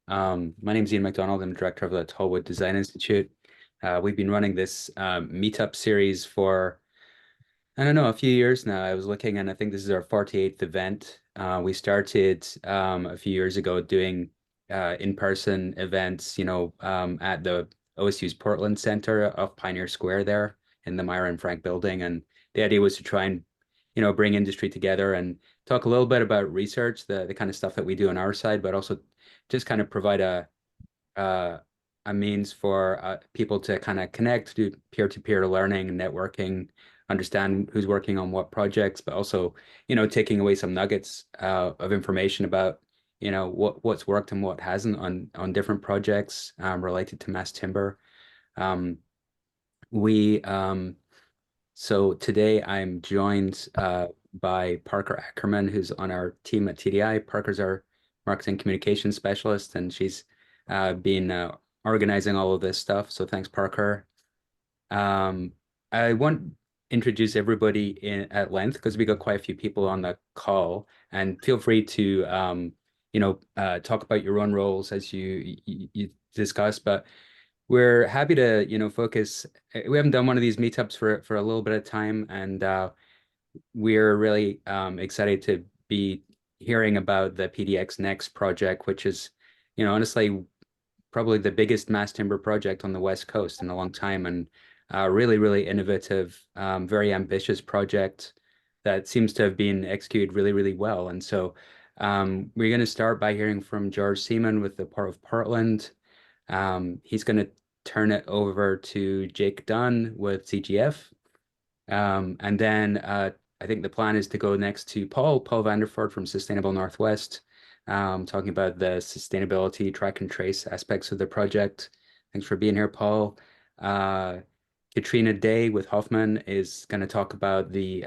My name is Ian McDonald. I'm director of the Tallwood Design Institute. We've been running this Meetup series for, I don't know, a few years now. I was looking, and I think this is our 48th event. We started a few years ago doing in-person events, at the OSU's Portland Center off Pioneer Square there in the Myra and Frank building. And the idea was to try and, bring industry together and talk a little bit about research, the kind of stuff that we do on our side, but also just kind of provide uh, a means for people to kind of connect, do peer-to-peer learning, networking, understand who's working on what projects, but also, taking away some nuggets of information about, what's worked and what hasn't on different projects related to mass timber. Um, we so today I'm joined by Parker Ackerman, who's on our team at TDI. Parker's our marketing communications specialist, and she's been organizing all of this stuff. So thanks, Parker. Um, I want to introduce everybody at length because we got quite a few people on the call, and feel free to talk about your own roles as you discuss. But we're happy to, focus. We haven't done one of these meetups for a little bit of time, and we're really excited to be hearing about the PDX Next project, which is, honestly, probably the biggest mass timber project on the West Coast in a long time, and really, really innovative, very ambitious project that seems to have been executed really, really well. And so we're going to start by hearing from George Seaman with the Port of Portland. He's going to turn it over to Jake Dunn with CGF. And then I think the plan is to go next to Paul Vanderford from Sustainable Northwest, talking about the sustainability track and trace aspects of the project. Thanks for being here, Paul. Katrina Day with Hoffman is going to talk about the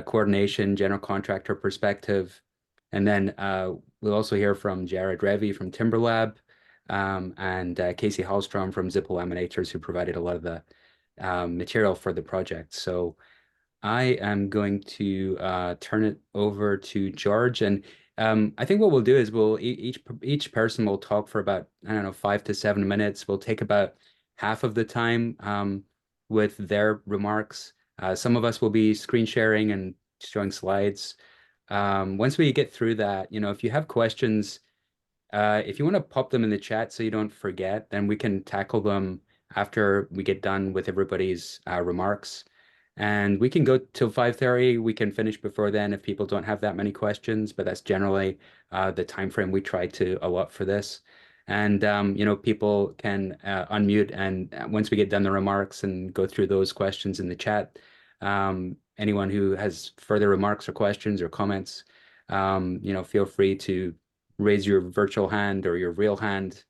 coordination, general contractor perspective. And then we'll also hear from Jared Revay from Timberlab, and KayCee Hallstrom from Zippo Laminators, who provided a lot of the material for the project. So I am going to turn it over to George, and I think what we'll do is each person will talk for about, I don't know, 5 to 7 minutes. We'll take about half of the time with their remarks. Some of us will be screen sharing and showing slides. Once we get through that, if you have questions, if you want to pop them in the chat so you don't forget, then we can tackle them after we get done with everybody's remarks. And we can go till 5:30. We can finish before then if people don't have that many questions, but that's generally the time frame we try to allot for this. And people can unmute, and once we get done the remarks and go through those questions in the chat, anyone who has further remarks or questions or comments, feel free to raise your virtual hand or your real hand,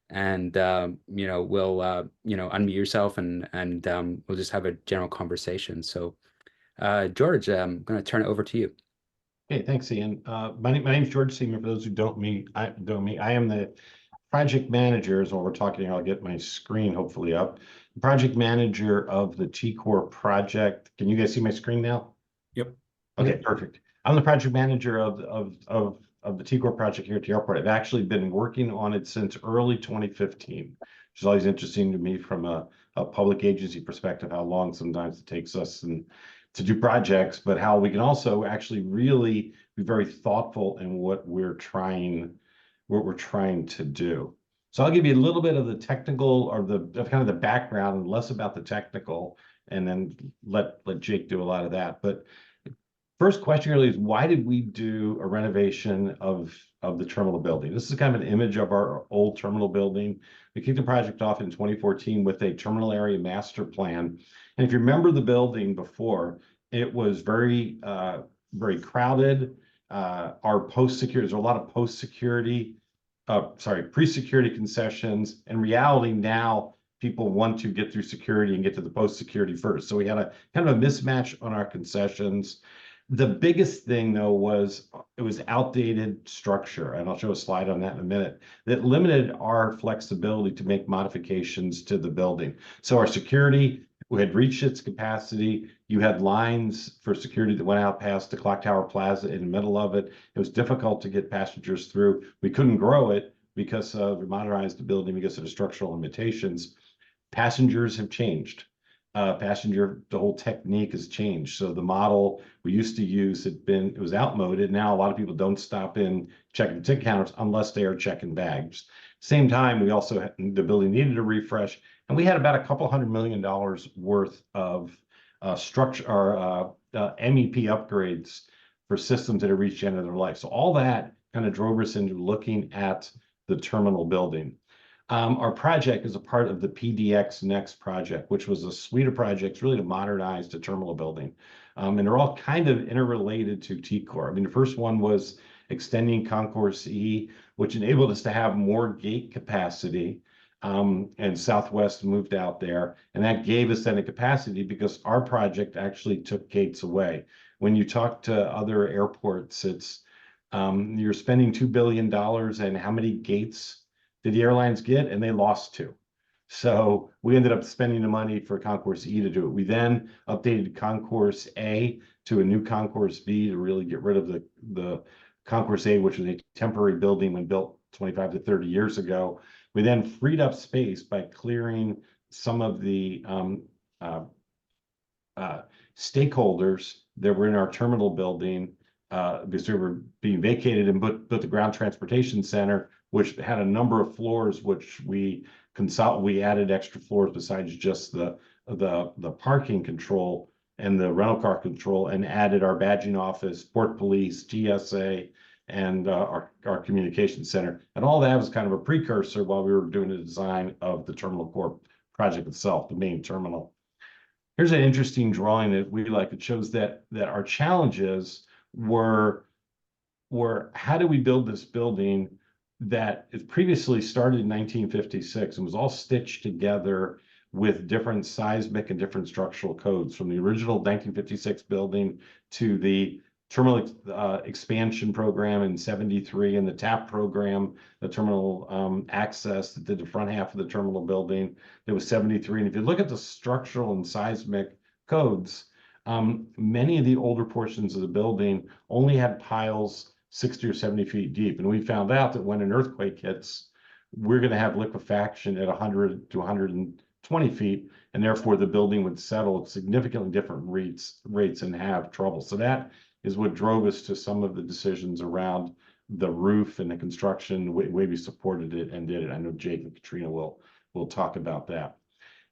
and we'll unmute yourself, and we'll just have a general conversation. So George, I'm going to turn it over to you. Hey, thanks, Ian. My name is George Seaman. For those who don't know me, I am the project manager. As while we're talking, I'll get my screen hopefully up. Project manager of the T-Core project. Can you guys see my screen now? Yep. Okay, perfect. I'm the project manager of the T-Core project here at the airport. I've actually been working on it since early 2015, which is always interesting to me from a public agency perspective, how long sometimes it takes us to do projects, but how we can also actually really be very thoughtful in what we're trying to do. So I'll give you a little bit of the technical or the kind of the background and less about the technical, and then let Jake do a lot of that. But first question really is, why did we do a renovation of the terminal building? This is kind of an image of our old terminal building. We kicked the project off in 2014 with a terminal area master plan. And if you remember the building before, it was very, very crowded. Our post-security, there's a lot of pre-security concessions. In reality, now people want to get through security and get to the post-security first. So we had a kind of a mismatch on our concessions. The biggest thing, though, was it was outdated structure, and I'll show a slide on that in a minute, that limited our flexibility to make modifications to the building. So our security had reached its capacity. You had lines for security that went out past the Clock Tower Plaza in the middle of it. It was difficult to get passengers through. We couldn't grow it because we modernized the building because of the structural limitations. Passengers have changed. The whole technique has changed. So the model we used to use it was outmoded. Now a lot of people don't stop in checking ticket counters unless they are checking bags. Same time, the building needed a refresh, and we had about a couple $100 million worth of structure or MEP upgrades for systems that have reached the end of their life. So all that kind of drove us into looking at the terminal building. Our project is a part of the PDX Next project, which was a suite of projects really to modernize the terminal building. And they're all kind of interrelated to T-Core. I mean, the first one was extending Concourse E, which enabled us to have more gate capacity. And Southwest moved out there, and that gave us then a capacity because our project actually took gates away. When you talk to other airports, it's you're spending $2 billion, and how many gates did the airlines get? And they lost 2. So we ended up spending the money for Concourse E to do it. We then updated Concourse A to a new Concourse B to really get rid of the Concourse A, which was a temporary building when built 25 to 30 years ago. We then freed up space by clearing some of the stakeholders that were in our terminal building because they were being vacated, and built the ground transportation center, which had a number of floors, which we added extra floors besides just the parking control and the rental car control, and added our badging office, port police, GSA, and our communication center. And all that was kind of a precursor while we were doing the design of the terminal core project itself, the main terminal. Here's an interesting drawing that we like. It shows that our challenges were how do we build this building that it previously started in 1956 and was all stitched together with different seismic and different structural codes, from the original 1956 building to the terminal expansion program in 73 and the TAP program, the terminal access that did the front half of the terminal building. There was 73. And if you look at the structural and seismic codes, many of the older portions of the building only had piles 60 or 70 feet deep. And we found out that when an earthquake hits, we're going to have liquefaction at 100 to 120 feet, and therefore the building would settle at significantly different rates and have trouble. So that is what drove us to some of the decisions around the roof and the construction, the way we supported it and did it. I know Jake and Katrina will talk about that.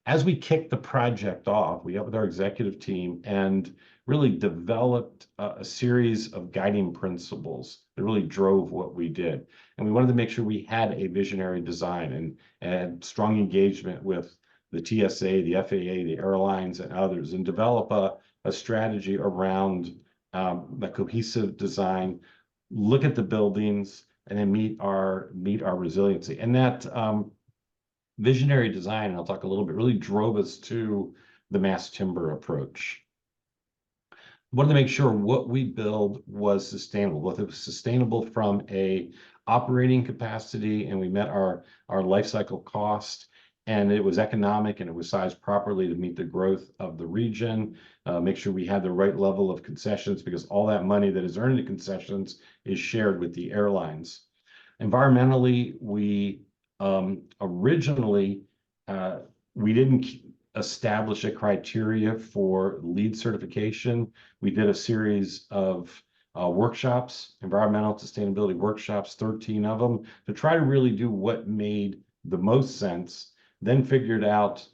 As we kicked the project off, we got with our executive team and really developed a series of guiding principles that really drove what we did. And we wanted to make sure we had a visionary design and strong engagement with the TSA, the FAA, the airlines, and others, and develop a strategy around the cohesive design, look at the buildings, and then meet our resiliency. And that visionary design, and I'll talk a little bit, really drove us to the mass timber approach. Wanted to make sure what we build was sustainable, both it was sustainable from a operating capacity, and we met our life cycle cost, and it was economic, and it was sized properly to meet the growth of the region. Make sure we had the right level of concessions, because all that money that is earned in concessions is shared with the airlines. Environmentally, we originally we didn't establish a criteria for LEED certification. We did a series of workshops, environmental sustainability workshops, 13 of them, to try to really do what made the most sense, then figured out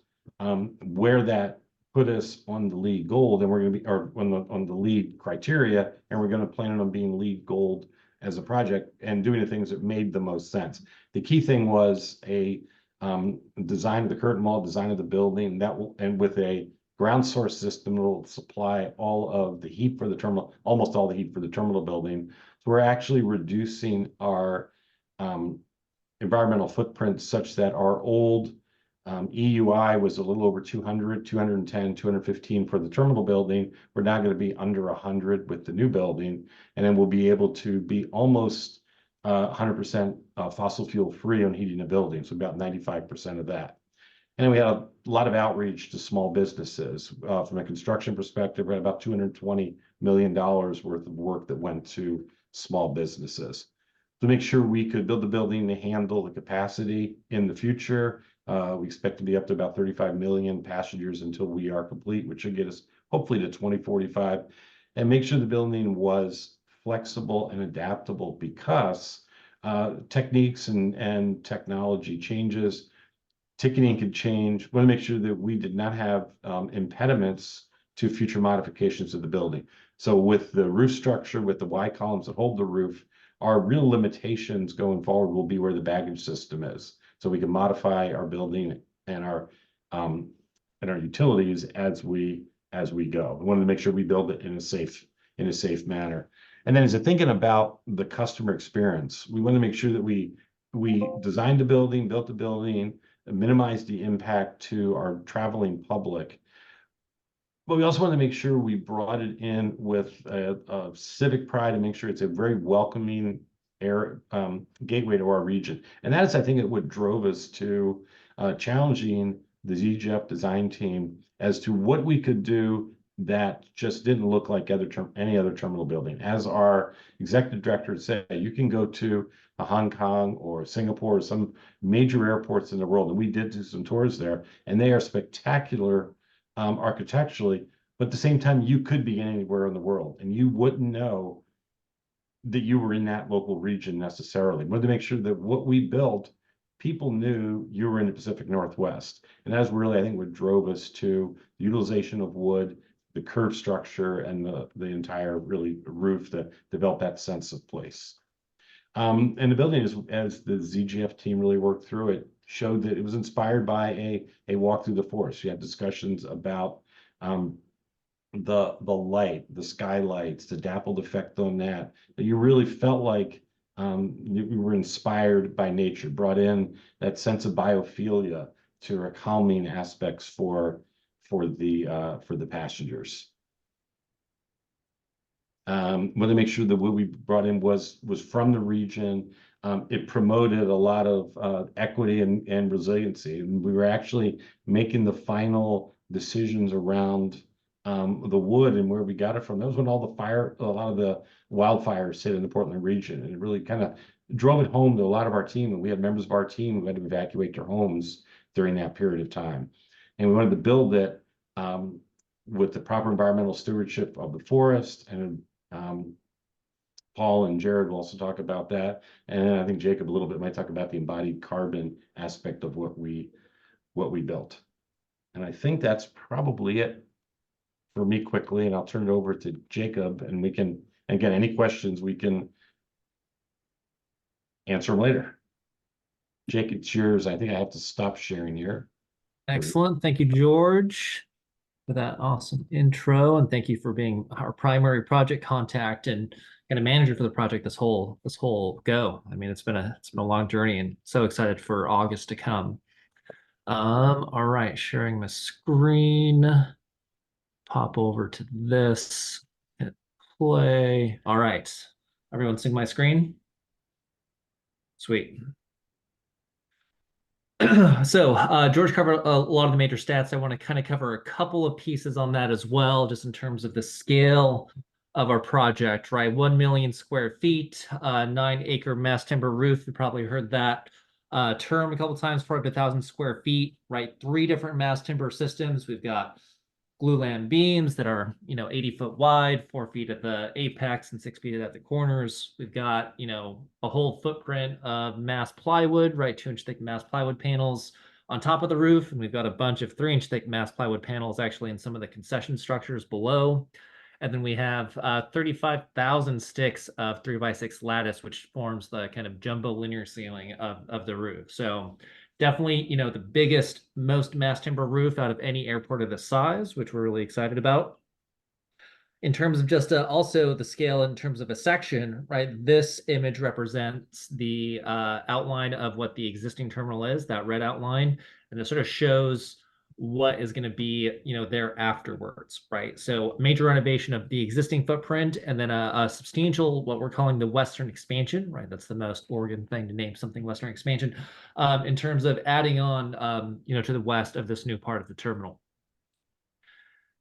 where that put us on the LEED gold, and we're going to be, or on the LEED criteria, and we're going to plan on being LEED gold as a project and doing the things that made the most sense. The key thing was a design of the curtain wall, design of the building, and with a ground source system that will supply all of the heat for the terminal, almost all the heat for the terminal building. So we're actually reducing our environmental footprint such that our old EUI was a little over 200, 210, 215 for the terminal building. We're now going to be under 100 with the new building, and then we'll be able to be almost 100% fossil fuel free on heating a building, so about 95% of that. And then we had a lot of outreach to small businesses. From a construction perspective, we had about $220 million worth of work that went to small businesses to make sure we could build the building to handle the capacity in the future. We expect to be up to about 35 million passengers until we are complete, which should get us hopefully to 2045, and make sure the building was flexible and adaptable because techniques and technology changes. Ticketing could change. We want to make sure that we did not have impediments to future modifications of the building. So with the roof structure, with the Y columns that hold the roof, our real limitations going forward will be where the baggage system is. So we can modify our building and our utilities as we go. We wanted to make sure we build it in a safe manner. And then as I'm thinking about the customer experience, we want to make sure that we designed the building, built the building, minimize the impact to our traveling public. But we also want to make sure we brought it in with a civic pride and make sure it's a very welcoming gateway to our region. And that is, I think, what drove us to challenging the ZGF design team as to what we could do that just didn't look like any other terminal building. As our executive director said, you can go to Hong Kong or Singapore or some major airports in the world, and we did do some tours there, and they are spectacular architecturally, but at the same time, you could be anywhere in the world, and you wouldn't know that you were in that local region necessarily. We wanted to make sure that what we built, people knew you were in the Pacific Northwest, and that's really, I think, what drove us to the utilization of wood, the curved structure, and the entire really roof that developed that sense of place. And the building, as the ZGF team really worked through it, showed that it was inspired by a walk through the forest. You had discussions about the light, the skylights, the dappled effect on that you really felt like you were inspired by nature, brought in that sense of biophilia to calming aspects for the passengers. Want to make sure that what we brought in was from the region. It promoted a lot of equity and resiliency. And we were actually making the final decisions around the wood and where we got it from. That was when a lot of the wildfires hit in the Portland region. And it really kind of drove it home to a lot of our team. And we had members of our team who had to evacuate their homes during that period of time. And we wanted to build it with the proper environmental stewardship of the forest. And Paul and Jared will also talk about that. And I think Jacob a little bit might talk about the embodied carbon aspect of what we built. And I think that's probably it for me quickly. And I'll turn it over to Jacob, and we can, again, any questions we can answer them later. Jake, it's yours. I think I have to stop sharing here. Excellent. Thank you, George, for that awesome intro, and thank you for being our primary project contact and kind of manager for the project this whole go. I mean, it's been a long journey, and so excited for August to come. All right, sharing my screen. Pop over to this, hit play. All right, everyone seeing my screen? Sweet. So George covered a lot of the major stats. I want to kind of cover a couple of pieces on that as well, just in terms of the scale of our project, right? 1 million square feet, 9-acre mass timber roof. You probably heard that term a couple times, for up to 1,000 square feet, right? 3 different mass timber systems. We've got glulam beams that are 80 foot wide, 4 feet at the apex and 6 feet at the corners. We've got a whole footprint of mass plywood, right? 2-inch thick mass plywood panels on top of the roof, and we've got a bunch of 3-inch thick mass plywood panels actually in some of the concession structures below. And then we have 35,000 sticks of 3x6 lattice, which forms the kind of jumbo linear ceiling of the roof. So definitely, the biggest, most mass timber roof out of any airport of this size, which we're really excited about. In terms of just also the scale in terms of a section, right? This image represents the outline of what the existing terminal is, that red outline. And it sort of shows what is going to be, there afterwards, right? So major renovation of the existing footprint, and then a substantial, what we're calling the Western expansion, right? That's the most Oregon thing to name something Western expansion, in terms of adding on, to the west of this new part of the terminal.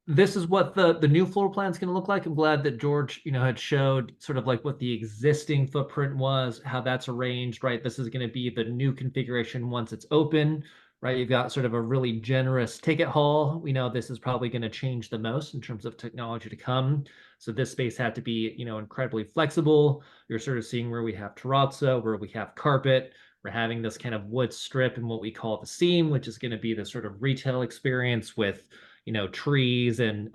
This is what the new floor plan is going to look like. I'm glad that George, had showed sort of like what the existing footprint was, how that's arranged, right? This is going to be the new configuration once it's open, right? You've got sort of a really generous ticket hall. We know this is probably going to change the most in terms of technology to come. So this space had to be, incredibly flexible. You're sort of seeing where we have terrazzo, where we have carpet. We're having this kind of wood strip and what we call the seam, which is going to be the sort of retail experience with trees and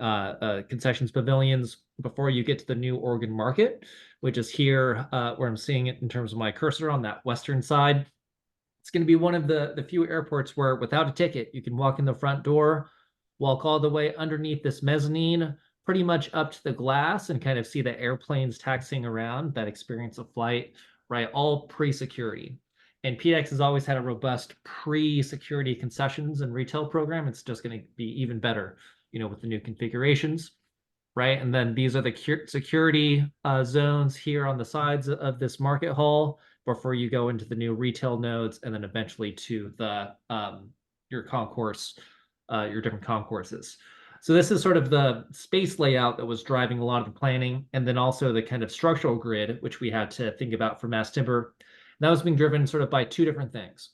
concessions pavilions before you get to the new Oregon market, which is here where I'm seeing it in terms of my cursor on that western side. It's going to be one of the few airports where without a ticket, you can walk in the front door, walk all the way underneath this mezzanine, pretty much up to the glass and kind of see the airplanes taxiing around, that experience of flight, right? All pre-security. And PDX has always had a robust pre-security concessions and retail program. It's just going to be even better, with the new configurations, right? And then these are the security zones here on the sides of this market hall before you go into the new retail nodes, and then eventually to the your concourse, your different concourses. So this is sort of the space layout that was driving a lot of the planning, and then also the kind of structural grid, which we had to think about for mass timber. That was being driven sort of by two different things.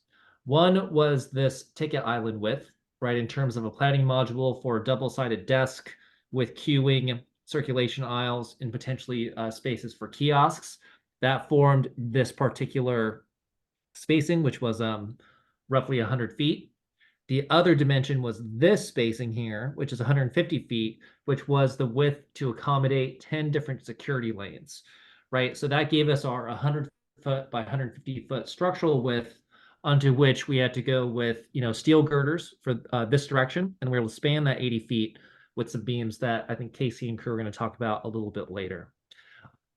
One was this ticket island width, right, in terms of a planning module for a double-sided desk with queuing, circulation aisles, and potentially spaces for kiosks. That formed this particular spacing, which was roughly 100 feet. The other dimension was this spacing here, which is 150 feet, which was the width to accommodate 10 different security lanes, right? So that gave us our 100 foot by 150 foot structural width, onto which we had to go with steel girders for this direction, and we were able to span that 80 feet with some beams that I think KayCee and crew are going to talk about a little bit later.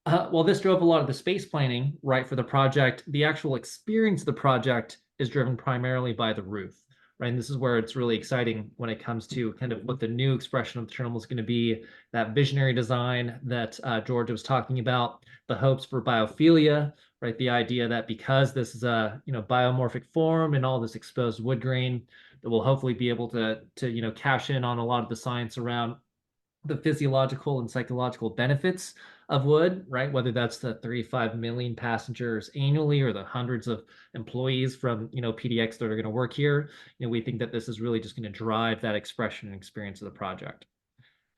Well, this drove a lot of the space planning, right, for the project. The actual experience of the project is driven primarily by the roof, right? And this is where it's really exciting when it comes to kind of what the new expression of the terminal is going to be, that visionary design that George was talking about, the hopes for biophilia, right? The idea that because this is a biomorphic form and all this exposed wood grain, that we'll hopefully be able to cash in on a lot of the science around the physiological and psychological benefits of wood, right? Whether that's the 35 million passengers annually or the hundreds of employees from PDX that are going to work here, we think that this is really just going to drive that expression and experience of the project.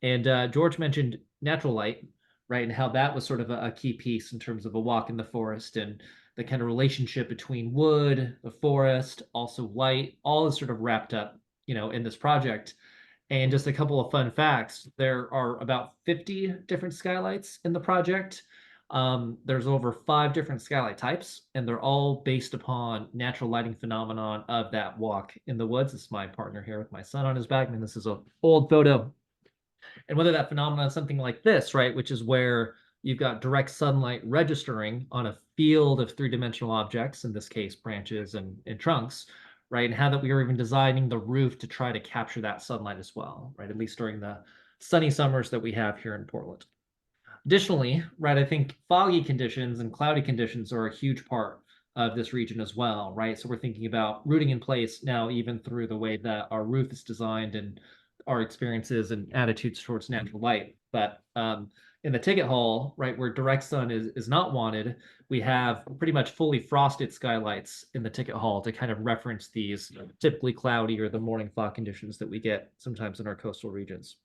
And George mentioned natural light, right, and how that was sort of a key piece in terms of a walk in the forest and the kind of relationship between wood, the forest, also light, all is sort of wrapped up, in this project. And just a couple of fun facts. There are about 50 different skylights in the project. There's over 5 different skylight types, and they're all based upon natural lighting phenomenon of that walk in the woods. This is my partner here with my son on his back, and this is an old photo. And whether that phenomenon is something like this, right, which is where you've got direct sunlight registering on a field of 3-dimensional objects, in this case, branches and trunks, right? And how that we are even designing the roof to try to capture that sunlight as well, right? At least during the sunny summers that we have here in Portland. Additionally, right, I think foggy conditions and cloudy conditions are a huge part of this region as well, right? So we're thinking about rooting in place now, even through the way that our roof is designed and our experiences and attitudes towards natural light. But in the ticket hall, right, where direct sun is not wanted, we have pretty much fully frosted skylights in the ticket hall to kind of reference these typically cloudy or the morning fog conditions that we get sometimes in our coastal regions.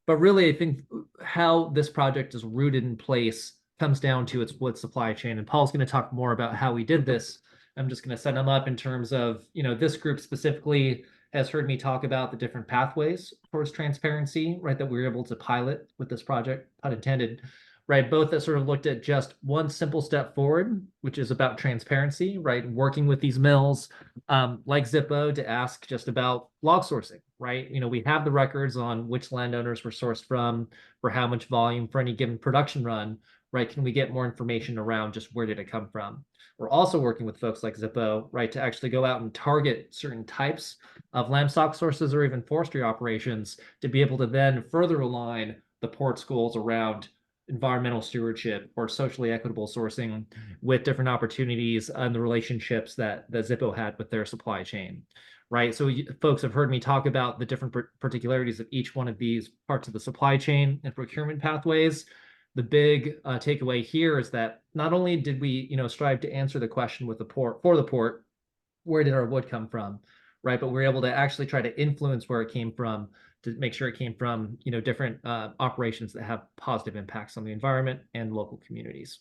But really, I think how this project is rooted in place comes down to its wood supply chain. And Paul's going to talk more about how we did this. I'm just going to set them up in terms of, this group specifically has heard me talk about the different pathways towards transparency, right, that we were able to pilot with this project, pun intended, right? Both that sort of looked at just one simple step forward, which is about transparency, right? Working with these mills like Zippo to ask just about log sourcing, right? We have the records on which landowners were sourced from, for how much volume for any given production run, right? Can we get more information around just where did it come from? We're also working with folks like Zippo, right, to actually go out and target certain types of lamstock sources or even forestry operations to be able to then further align the port's goals around environmental stewardship or socially equitable sourcing with different opportunities and the relationships that Zippo had with their supply chain, right? So folks have heard me talk about the different particularities of each one of these parts of the supply chain and procurement pathways. The big takeaway here is that not only did we, strive to answer the question with the port, where did our wood come from, right? But we're able to actually try to influence where it came from to make sure it came from, different operations that have positive impacts on the environment and local communities.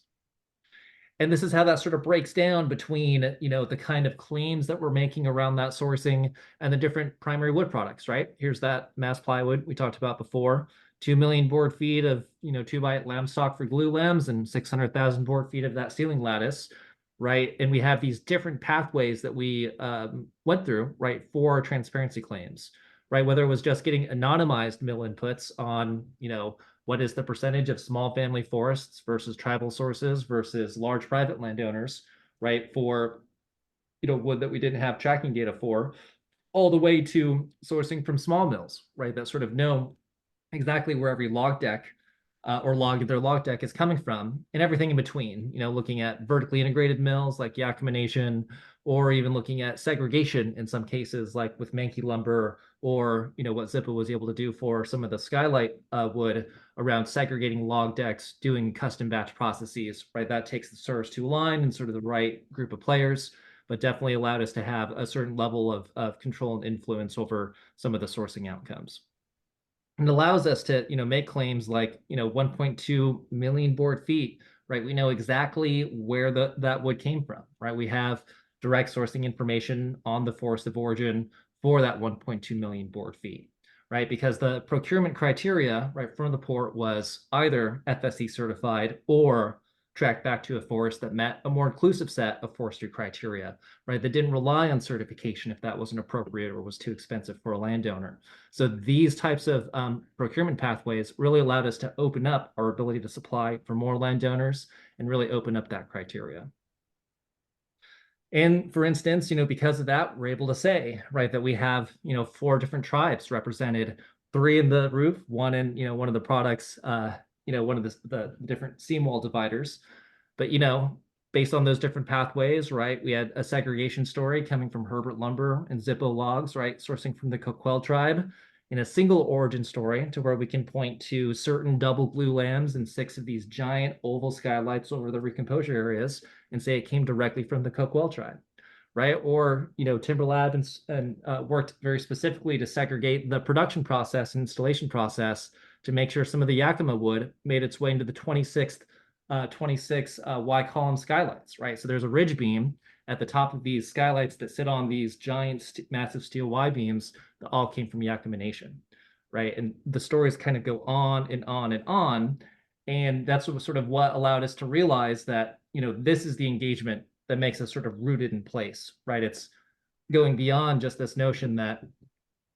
And this is how that sort of breaks down between, the kind of claims that we're making around that sourcing and the different primary wood products, right? Here's that mass plywood we talked about before, 2 million board feet of, 2x8 lamb stock for glulams and 600,000 board feet of that ceiling lattice, right? And we have these different pathways that we went through, right, for transparency claims, right? Whether it was just getting anonymized mill inputs on, what is the percentage of small family forests versus tribal sources versus large private landowners, right? For, wood that we didn't have tracking data for, all the way to sourcing from small mills, right? That sort of know exactly where every log deck their log deck is coming from, and everything in between, looking at vertically integrated mills like Yakima Nation, or even looking at segregation in some cases, like with Mankey lumber, or what Zippo was able to do for some of the skylight wood around segregating log decks, doing custom batch processes, right? That takes the stars to align and sort of the right group of players, but definitely allowed us to have a certain level of control and influence over some of the sourcing outcomes. And it allows us to, make claims like, 1.2 million board feet, right? We know exactly where that wood came from, right? We have direct sourcing information on the forest of origin for that 1.2 million board feet, right? Because the procurement criteria, right, from the port was either FSC certified or tracked back to a forest that met a more inclusive set of forestry criteria, right? That didn't rely on certification if that wasn't appropriate or was too expensive for a landowner. So these types of procurement pathways really allowed us to open up our ability to supply for more landowners and really open up that criteria. And for instance, because of that, we're able to say, right, that we have, 4 different tribes represented, 3 in the roof, 1 in, one of the products, one of the different seam wall dividers. But, based on those different pathways, right, we had a segregation story coming from Herbert Lumber and Zippo Logs, right, sourcing from the Coquel tribe, in a single origin story to where we can point to certain double glulams and 6 of these giant oval skylights over the recomposure areas and say it came directly from the Coquel tribe, right? Or, Timberlab and worked very specifically to segregate the production process and installation process to make sure some of the Yakima wood made its way into the 26 Y column skylights, right? So there's a ridge beam at the top of these skylights that sit on these giant, massive steel Y beams that all came from Yakima Nation, right? And the stories kind of go on and on and on. And that's sort of what allowed us to realize that, this is the engagement that makes us sort of rooted in place, right? It's going beyond just this notion that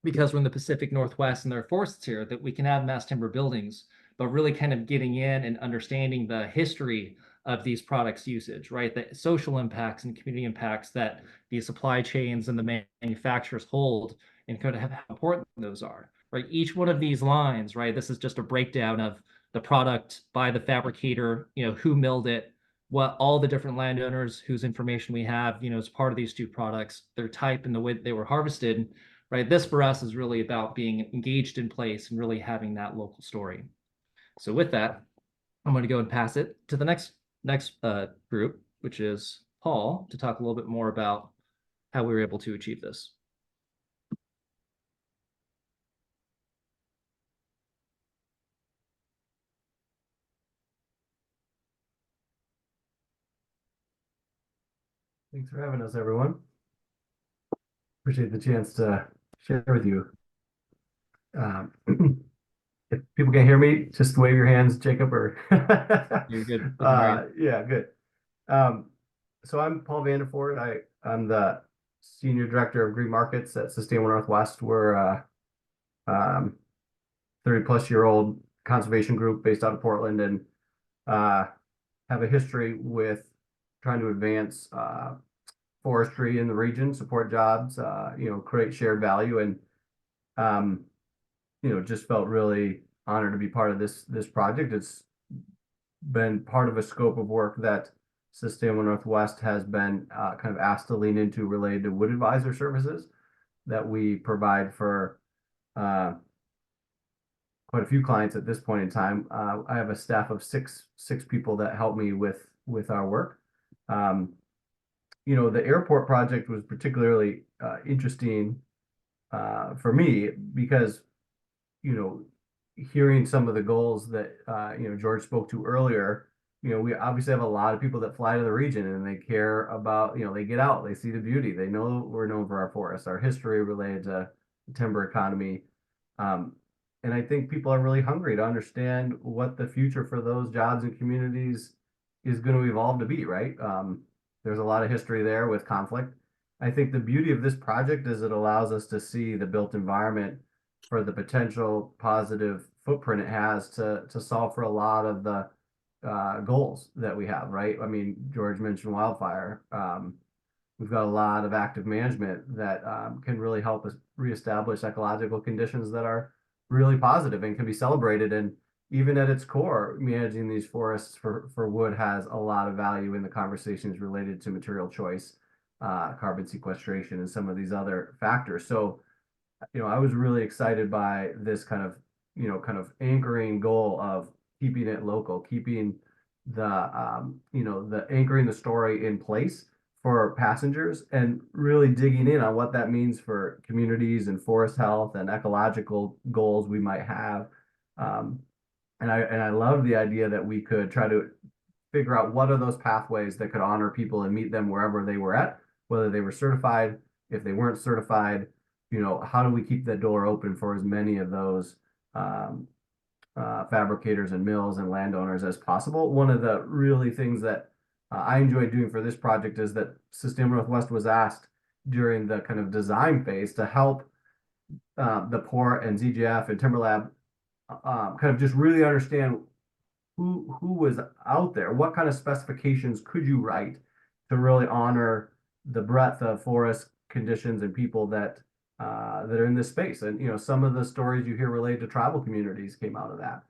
because we're in the Pacific Northwest and there are forests here, that we can have mass timber buildings, but really kind of getting in and understanding the history of these products usage, right? The social impacts and community impacts that these supply chains and the manufacturers hold, and kind of how important those are, right? Each one of these lines, right? This is just a breakdown of the product by the fabricator, who milled it, what all the different landowners whose information we have, as part of these 2 products, their type and the way that they were harvested, right? This for us is really about being engaged in place and really having that local story. So with that, I'm going to go and pass it to the next group, which is Paul, to talk a little bit more about how we were able to achieve this. Thanks for having us, everyone. Appreciate the chance to share with you. If people can't hear me, just wave your hands, Jacob, or You're good. Yeah, good. So I'm Paul Vanderford. I'm the Senior Director of Green Markets at Sustainable Northwest. We're a 30-plus-year-old conservation group based out of Portland, and have a history with trying to advance forestry in the region, support jobs, create shared value, and just felt really honored to be part of this project. It's been part of a scope of work that Sustainable Northwest has been kind of asked to lean into related to wood advisor services that we provide for quite a few clients at this point in time. I have a staff of six people that help me with our work. The airport project was particularly interesting for me because, hearing some of the goals that, George spoke to earlier, we obviously have a lot of people that fly to the region and they care about, they get out, they see the beauty, they know we're known for our forests, our history related to the timber economy. And I think people are really hungry to understand what the future for those jobs and communities is going to evolve to be, right? There's a lot of history there with conflict. I think the beauty of this project is it allows us to see the built environment for the potential positive footprint it has to solve for a lot of the goals that we have, right? I mean, George mentioned wildfire. We've got a lot of active management that can really help us reestablish ecological conditions that are really positive and can be celebrated. And even at its core, managing these forests for wood has a lot of value in the conversations related to material choice, carbon sequestration, and some of these other factors. So, I was really excited by this kind of anchoring goal of keeping it local, keeping the anchoring the story in place for passengers, and really digging in on what that means for communities and forest health and ecological goals we might have. And I love the idea that we could try to figure out what are those pathways that could honor people and meet them wherever they were at, whether they were certified, if they weren't certified, how do we keep that door open for as many of those fabricators and mills and landowners as possible. One of the really things that I enjoyed doing for this project is that Sustainable Northwest was asked during the kind of design phase to help the port and ZGF and Timberlab kind of just really understand who was out there, what kind of specifications could you write to really honor the breadth of forest conditions and people that are in this space. And some of the stories you hear related to tribal communities came out of that.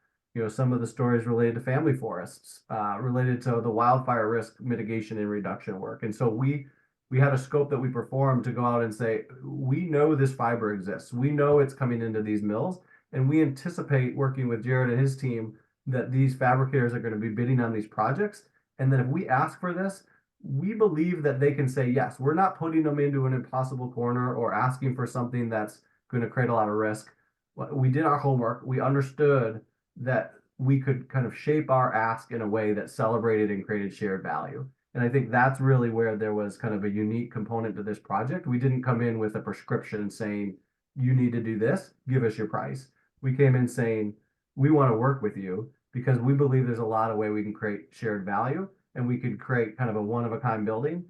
Some of the stories related to family forests, related to the wildfire risk mitigation and reduction work. And so we had a scope that we performed to go out and say, we know this fiber exists. We know it's coming into these mills, and we anticipate working with Jared and his team that these fabricators are going to be bidding on these projects. And that if we ask for this, we believe that they can say yes. We're not putting them into an impossible corner or asking for something that's going to create a lot of risk. We did our homework. We understood that we could kind of shape our ask in a way that celebrated and created shared value. And I think that's really where there was kind of a unique component to this project. We didn't come in with a prescription saying, you need to do this, give us your price. We came in saying, we want to work with you because we believe there's a lot of way we can create shared value, and we could create kind of a one-of-a-kind building.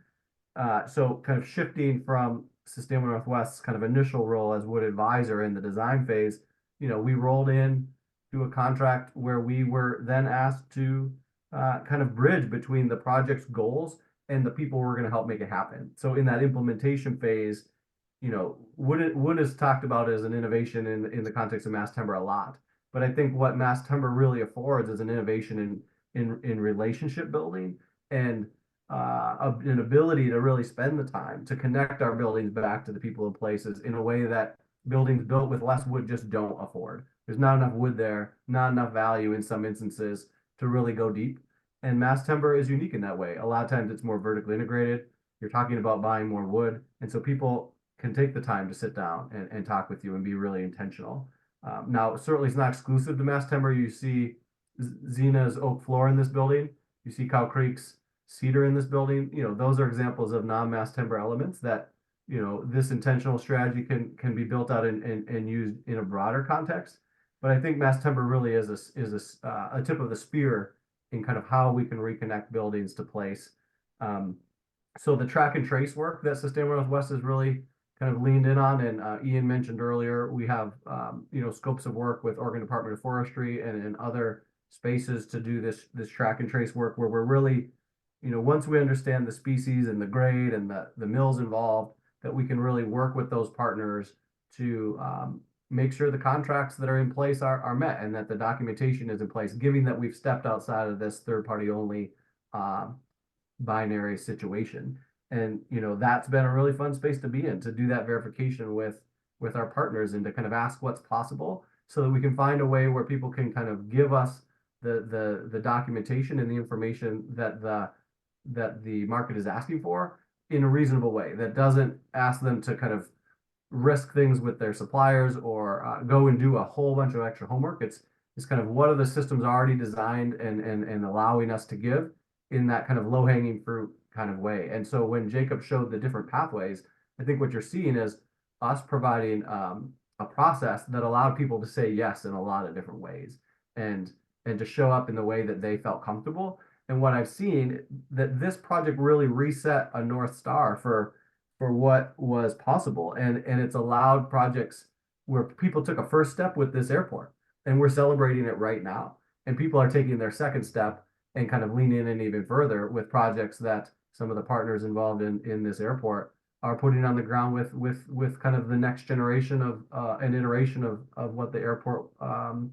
So kind of shifting from Sustainable Northwest's kind of initial role as wood advisor in the design phase, we rolled in to a contract where we were then asked to kind of bridge between the project's goals and the people who were going to help make it happen. So in that implementation phase, wood is talked about as an innovation in the context of mass timber a lot. But I think what mass timber really affords is an innovation in relationship building and an ability to really spend the time to connect our buildings back to the people and places in a way that buildings built with less wood just don't afford. There's not enough wood there, not enough value in some instances to really go deep. And mass timber is unique in that way. A lot of times it's more vertically integrated. You're talking about buying more wood. And so people can take the time to sit down and talk with you and be really intentional. Now, certainly it's not exclusive to mass timber. You see Zena's oak floor in this building. You see Cow Creek's cedar in this building. Those are examples of non-mass timber elements that, this intentional strategy can be built out and used in a broader context. But I think mass timber really is a tip of the spear in kind of how we can reconnect buildings to place. So the track and trace work that Sustainable Northwest has really kind of leaned in on, and Ian mentioned earlier, we have scopes of work with Oregon Department of Forestry and other spaces to do this track and trace work, where we're really, once we understand the species and the grade and the mills involved, that we can really work with those partners to make sure the contracts that are in place are met, and that the documentation is in place, given that we've stepped outside of this third party only binary situation. And that's been a really fun space to be in, to do that verification with our partners, and to kind of ask what's possible, so that we can find a way where people can kind of give us the documentation and the information that the market is asking for in a reasonable way, that doesn't ask them to kind of risk things with their suppliers, or go and do a whole bunch of extra homework. It's kind of, what are the systems already designed and allowing us to give in that kind of low-hanging fruit kind of way. And so when Jacob showed the different pathways, I think what you're seeing is us providing a process that allowed people to say yes in a lot of different ways, and to show up in the way that they felt comfortable. And what I've seen, that this project really reset a North Star for what was possible. And it's allowed projects where people took a first step with this airport, and we're celebrating it right now. And people are taking their second step and kind of leaning in even further with projects that some of the partners involved in this airport are putting on the ground with kind of the next generation of an iteration of what the airport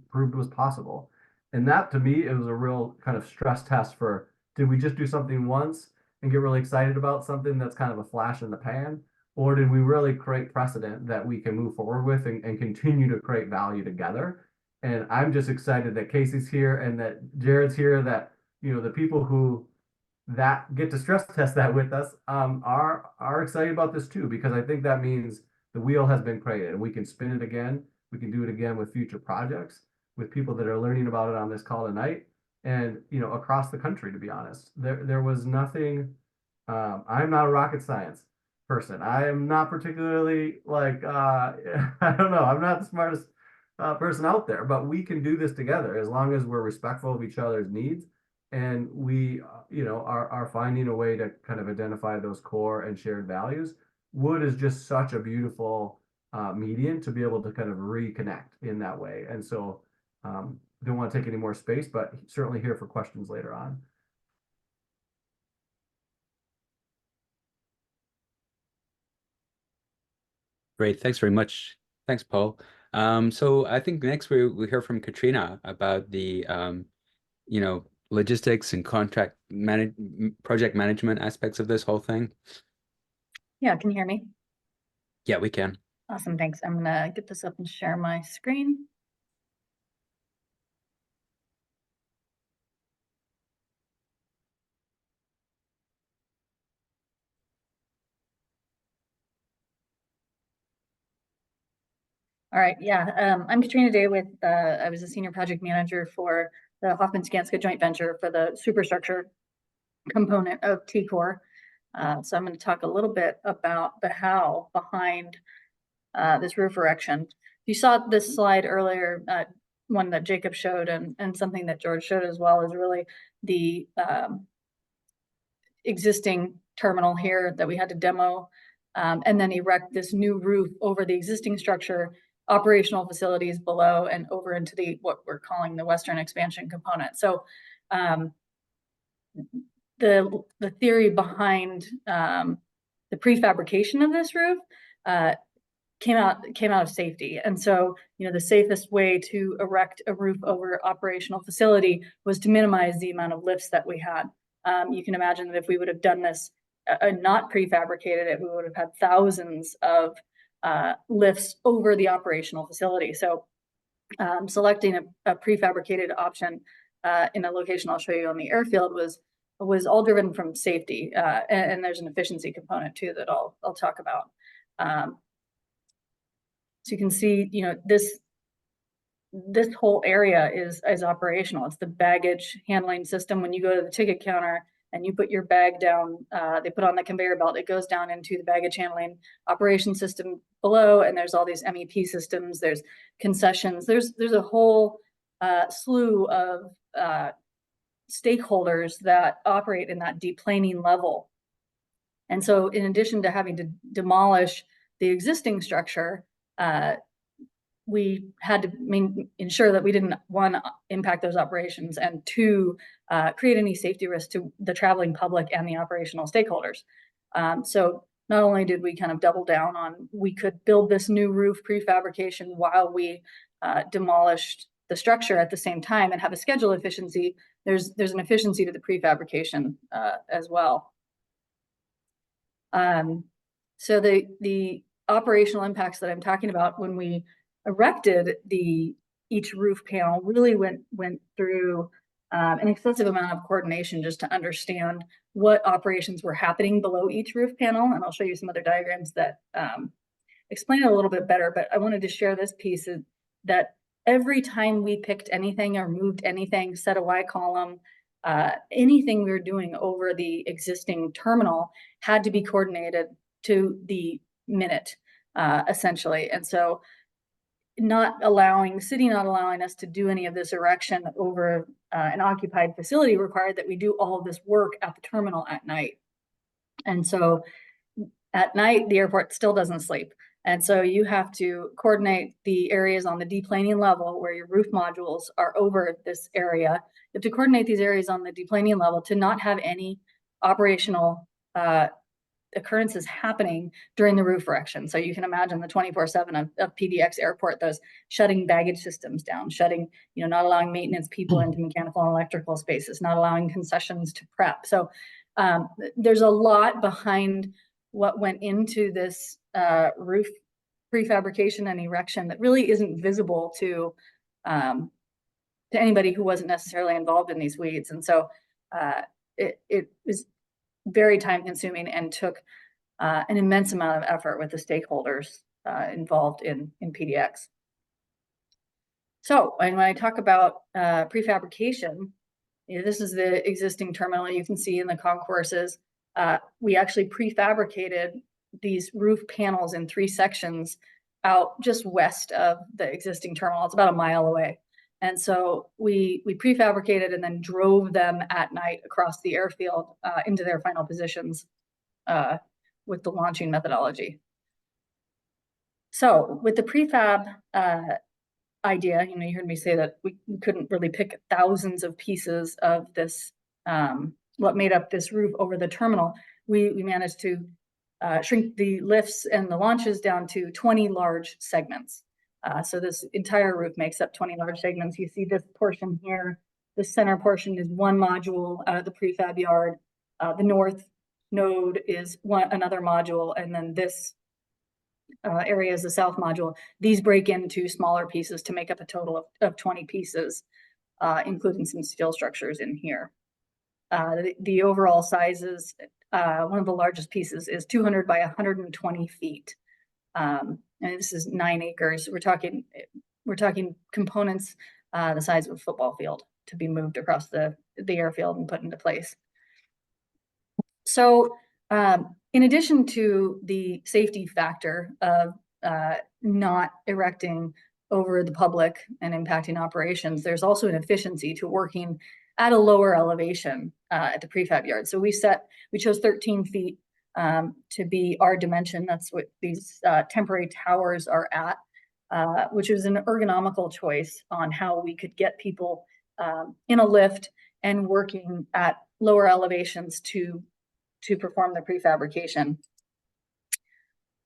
proved was possible. And that, to me, it was a real kind of stress test for, did we just do something once and get really excited about something that's kind of a flash in the pan? Or did we really create precedent that we can move forward with and continue to create value together? And I'm just excited that KayCee's here and that Jared's here, that, the people who that get to stress test that with us are excited about this too, because I think that means the wheel has been created and we can spin it again. We can do it again with future projects, with people that are learning about it on this call tonight, and across the country. To be honest, there was nothing. I'm not a rocket science person. I am not particularly like I don't know. I'm not the smartest person out there, but we can do this together as long as we're respectful of each other's needs, and we are finding a way to kind of identify those core and shared values. Wood is just such a beautiful medium to be able to kind of reconnect in that way. And so don't want to take any more space, but certainly here for questions later on. Great, thanks very much. Thanks, Paul. So I think next we hear from Katrina about the logistics and project management aspects of this whole thing. Yeah, can you hear me? Yeah, we can. Awesome, thanks. I'm gonna get this up and share my screen. All right, yeah, I'm Katrina Day with, I was a senior project manager for the Hoffman Skanska joint venture for the superstructure component of T-Core. So I'm going to talk a little bit about the how behind this roof erection. You saw this slide earlier, one that Jacob showed, and something that George showed as well, is really the existing terminal here that we had to demo, and then erect this new roof over the existing structure, operational facilities below, and over into what we're calling the Western expansion component. So the theory behind the prefabrication of this roof came out of safety. And so, the safest way to erect a roof over operational facility was to minimize the amount of lifts that we had. You can imagine that if we would have done this not prefabricated it, we would have had thousands of lifts over the operational facility. So selecting a prefabricated option in a location I'll show you on the airfield was all driven from safety, and there's an efficiency component too that I'll talk about. So you can see, this whole area is operational. It's the baggage handling system. When you go to the ticket counter and you put your bag down, they put on the conveyor belt, it goes down into the baggage handling operation system below, and there's all these MEP systems, there's concessions, there's a whole slew of stakeholders that operate in that deplaning level. And so in addition to having to demolish the existing structure, we had to ensure that we didn't, one, impact those operations, and two, create any safety risk to the traveling public and the operational stakeholders. So not only did we kind of double down on, we could build this new roof prefabrication while we demolished the structure at the same time and have a schedule efficiency, there's an efficiency to the prefabrication as well. So the operational impacts that I'm talking about when we erected each roof panel really went through an excessive amount of coordination just to understand what operations were happening below each roof panel. And I'll show you some other diagrams that explain it a little bit better, but I wanted to share this piece is that every time we picked anything or moved anything, set a Y column, anything we were doing over the existing terminal had to be coordinated to the minute, essentially. And so the city not allowing us to do any of this erection over an occupied facility required that we do all of this work at the terminal at night. And so at night, the airport still doesn't sleep. And so you have to coordinate the areas on the deplaning level where your roof modules are over this area. You have to coordinate these areas on the deplaning level to not have any operational occurrences happening during the roof erection. So you can imagine the 24/7 of PDX Airport, those shutting baggage systems down, shutting, not allowing maintenance people into mechanical and electrical spaces, not allowing concessions to prep. So there's a lot behind what went into this roof prefabrication and erection that really isn't visible to anybody who wasn't necessarily involved in these weeds. And so it was very time consuming and took an immense amount of effort with the stakeholders involved in PDX. So when I talk about prefabrication, this is the existing terminal you can see in the concourses. We actually prefabricated these roof panels in 3 sections out just west of the existing terminal. It's about a mile away. And so we prefabricated and then drove them at night across the airfield into their final positions with the launching methodology. So with the prefab idea, you heard me say that we couldn't really pick thousands of pieces of this, what made up this roof over the terminal. We managed to shrink the lifts and the launches down to 20 large segments. So this entire roof makes up 20 large segments. You see this portion here, the center portion is one module out of the prefab yard. The north node is another module, and then this area is the south module. These break into smaller pieces to make up a total of 20 pieces, including some steel structures in here. The overall sizes, one of the largest pieces is 200 by 120 feet. And this is 9 acres. We're talking components the size of a football field to be moved across the airfield and put into place. So in addition to the safety factor of not erecting over the public and impacting operations, there's also an efficiency to working at a lower elevation at the prefab yard. So we chose 13 feet to be our dimension. That's what these temporary towers are at, which was an ergonomical choice on how we could get people in a lift and working at lower elevations to perform the prefabrication.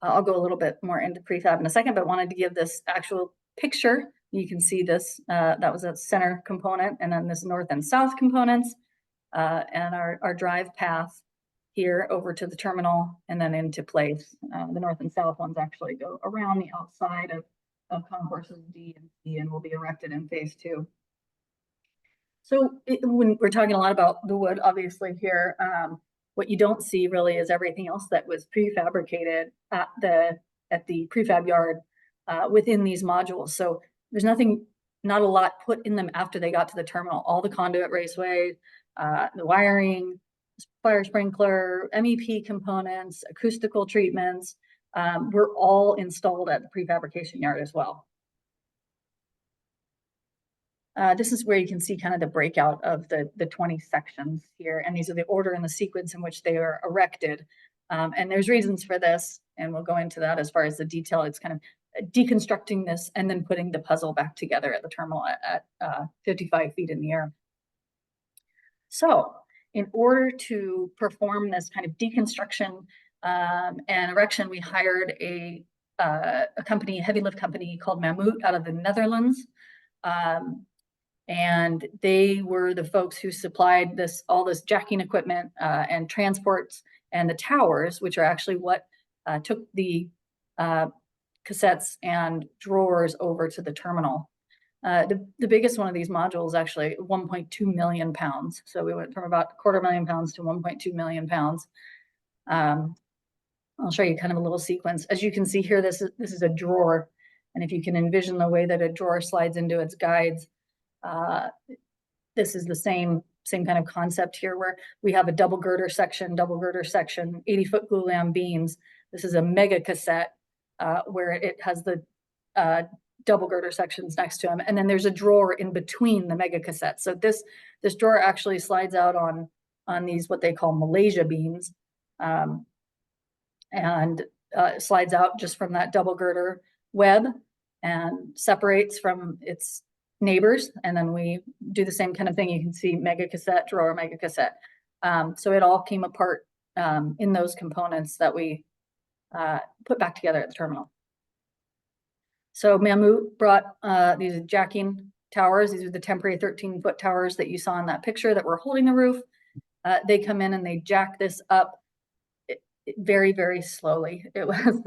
I'll go a little bit more into prefab in a second, but wanted to give this actual picture. You can see this, that was a center component, and then this north and south components, and our drive path here over to the terminal and then into place. The north and south ones actually go around the outside of concourses D and C and will be erected in phase 2. So when we're talking a lot about the wood, obviously here, what you don't see really is everything else that was prefabricated at the prefab yard within these modules. So there's not a lot put in them after they got to the terminal. All the conduit raceway, the wiring, fire sprinkler, MEP components, acoustical treatments, were all installed at the prefabrication yard as well. This is where you can see kind of the breakout of the 20 sections here, and these are the order and the sequence in which they are erected. And there's reasons for this, and we'll go into that as far as the detail. It's kind of deconstructing this and then putting the puzzle back together at the terminal at 55 feet in the air. So in order to perform this kind of deconstruction and erection, we hired a company, a heavy lift company called Mammoet out of the Netherlands. And they were the folks who supplied all this jacking equipment and transports and the towers, which are actually what took the cassettes and drawers over to the terminal. The biggest one of these modules is actually 1.2 million pounds. So we went from about 250,000 pounds to 1.2 million pounds. I'll show you kind of a little sequence. As you can see here, this is a drawer. And if you can envision the way that a drawer slides into its guides, this is the same kind of concept here, where we have a double girder section, 80-foot glulam beams. This is a mega cassette where it has the double girder sections next to them. And then there's a drawer in between the mega cassettes. So this drawer actually slides out on these, what they call Malaysia beams, and slides out just from that double girder web and separates from its neighbors. And then we do the same kind of thing. You can see mega cassette, drawer, mega cassette. So it all came apart in those components that we put back together at the terminal. So Mammoet brought these jacking towers. These are the temporary 13-foot towers that you saw in that picture that were holding the roof. They come in and they jack this up very, very slowly. It was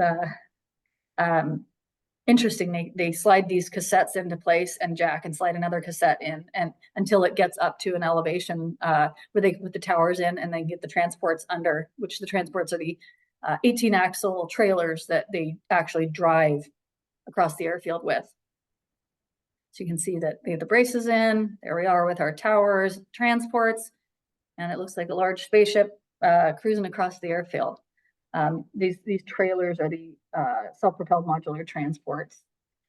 interesting. They slide these cassettes into place and jack and slide another cassette in, and until it gets up to an elevation where they put the towers in and they get the transports under, which the transports are the 18-axle trailers that they actually drive across the airfield with. So you can see that they have the braces in. There we are with our towers, transports, and it looks like a large spaceship cruising across the airfield. These trailers are the self-propelled modular transports.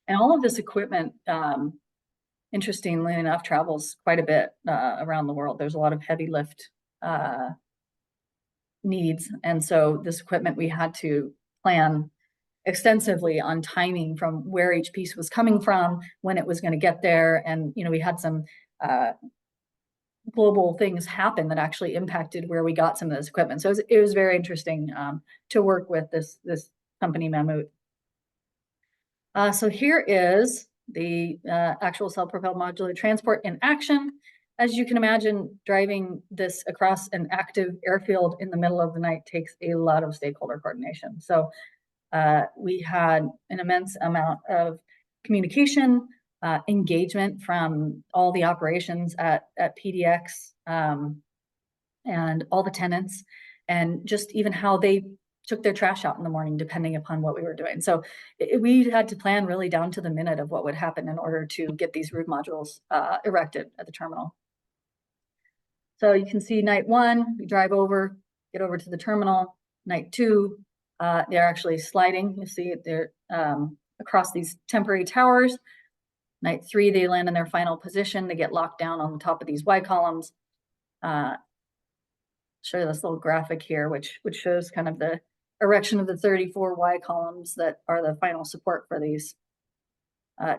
And all of this equipment, interestingly enough, travels quite a bit around the world. There's a lot of heavy lift needs. And so this equipment, we had to plan extensively on timing from where each piece was coming from, when it was going to get there. And, we had some global things happen that actually impacted where we got some of this equipment. So it was very interesting to work with this company, Mammoet. So here is the actual self-propelled modular transport in action. As you can imagine, driving this across an active airfield in the middle of the night takes a lot of stakeholder coordination. So we had an immense amount of communication, engagement from all the operations at PDX and all the tenants, and just even how they took their trash out in the morning, depending upon what we were doing. So we had to plan really down to the minute of what would happen in order to get these roof modules erected at the terminal. So you can see night one, we drive over, get over to the terminal. Night two, they're actually sliding. You see they're across these temporary towers. Night three, they land in their final position. They get locked down on the top of these Y columns. Show you this little graphic here, which shows kind of the erection of the 34 Y columns that are the final support for these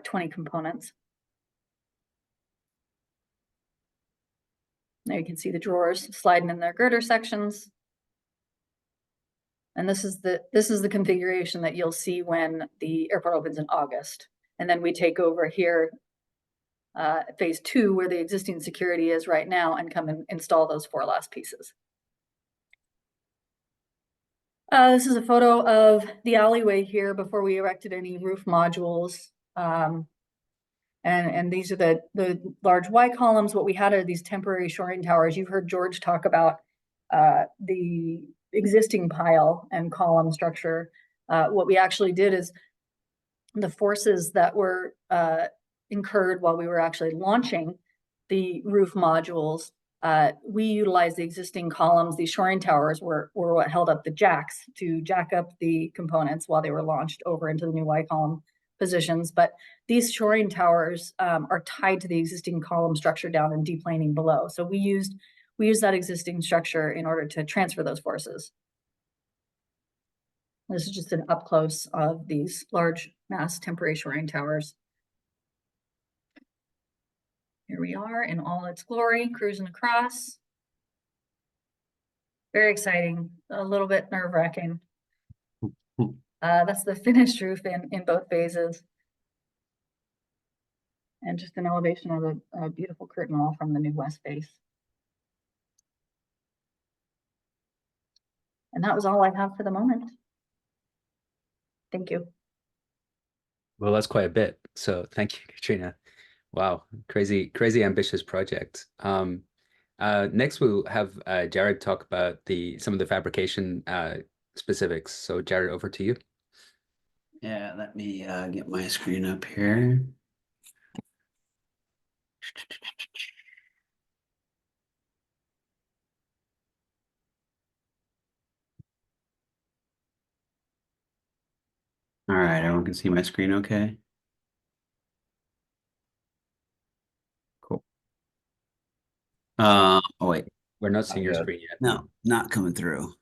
20 components. Now you can see the drawers sliding in their girder sections. And this is the configuration that you'll see when the airport opens in August. And then we take over here phase two, where the existing security is right now, and come and install those 4 last pieces. This is a photo of the alleyway here before we erected any roof modules. And these are the large Y columns. What we had are these temporary shoring towers. You've heard George talk about the existing pile and column structure. What we actually did is the forces that were incurred while we were actually launching the roof modules, we utilized the existing columns. These shoring towers were what held up the jacks to jack up the components while they were launched over into the new Y column positions. But these shoring towers are tied to the existing column structure down and deplaning below. So we used that existing structure in order to transfer those forces. This is just an up close of these large mass temporary shoring towers. Here we are in all its glory, cruising across. Very exciting, a little bit nerve-wracking. That's the finished roof in both phases. And just an elevation of the beautiful curtain wall from the new west face. And that was all I have for the moment. Thank you. Well, that's quite a bit. So thank you, Katrina. Wow, crazy ambitious project. Next we'll have Jared talk about some of the fabrication specifics. So Jared, over to you. Yeah, let me get my screen up here. All right, everyone can see my screen okay? Cool. Oh wait, We're not seeing your good. screen yet. no, not coming through.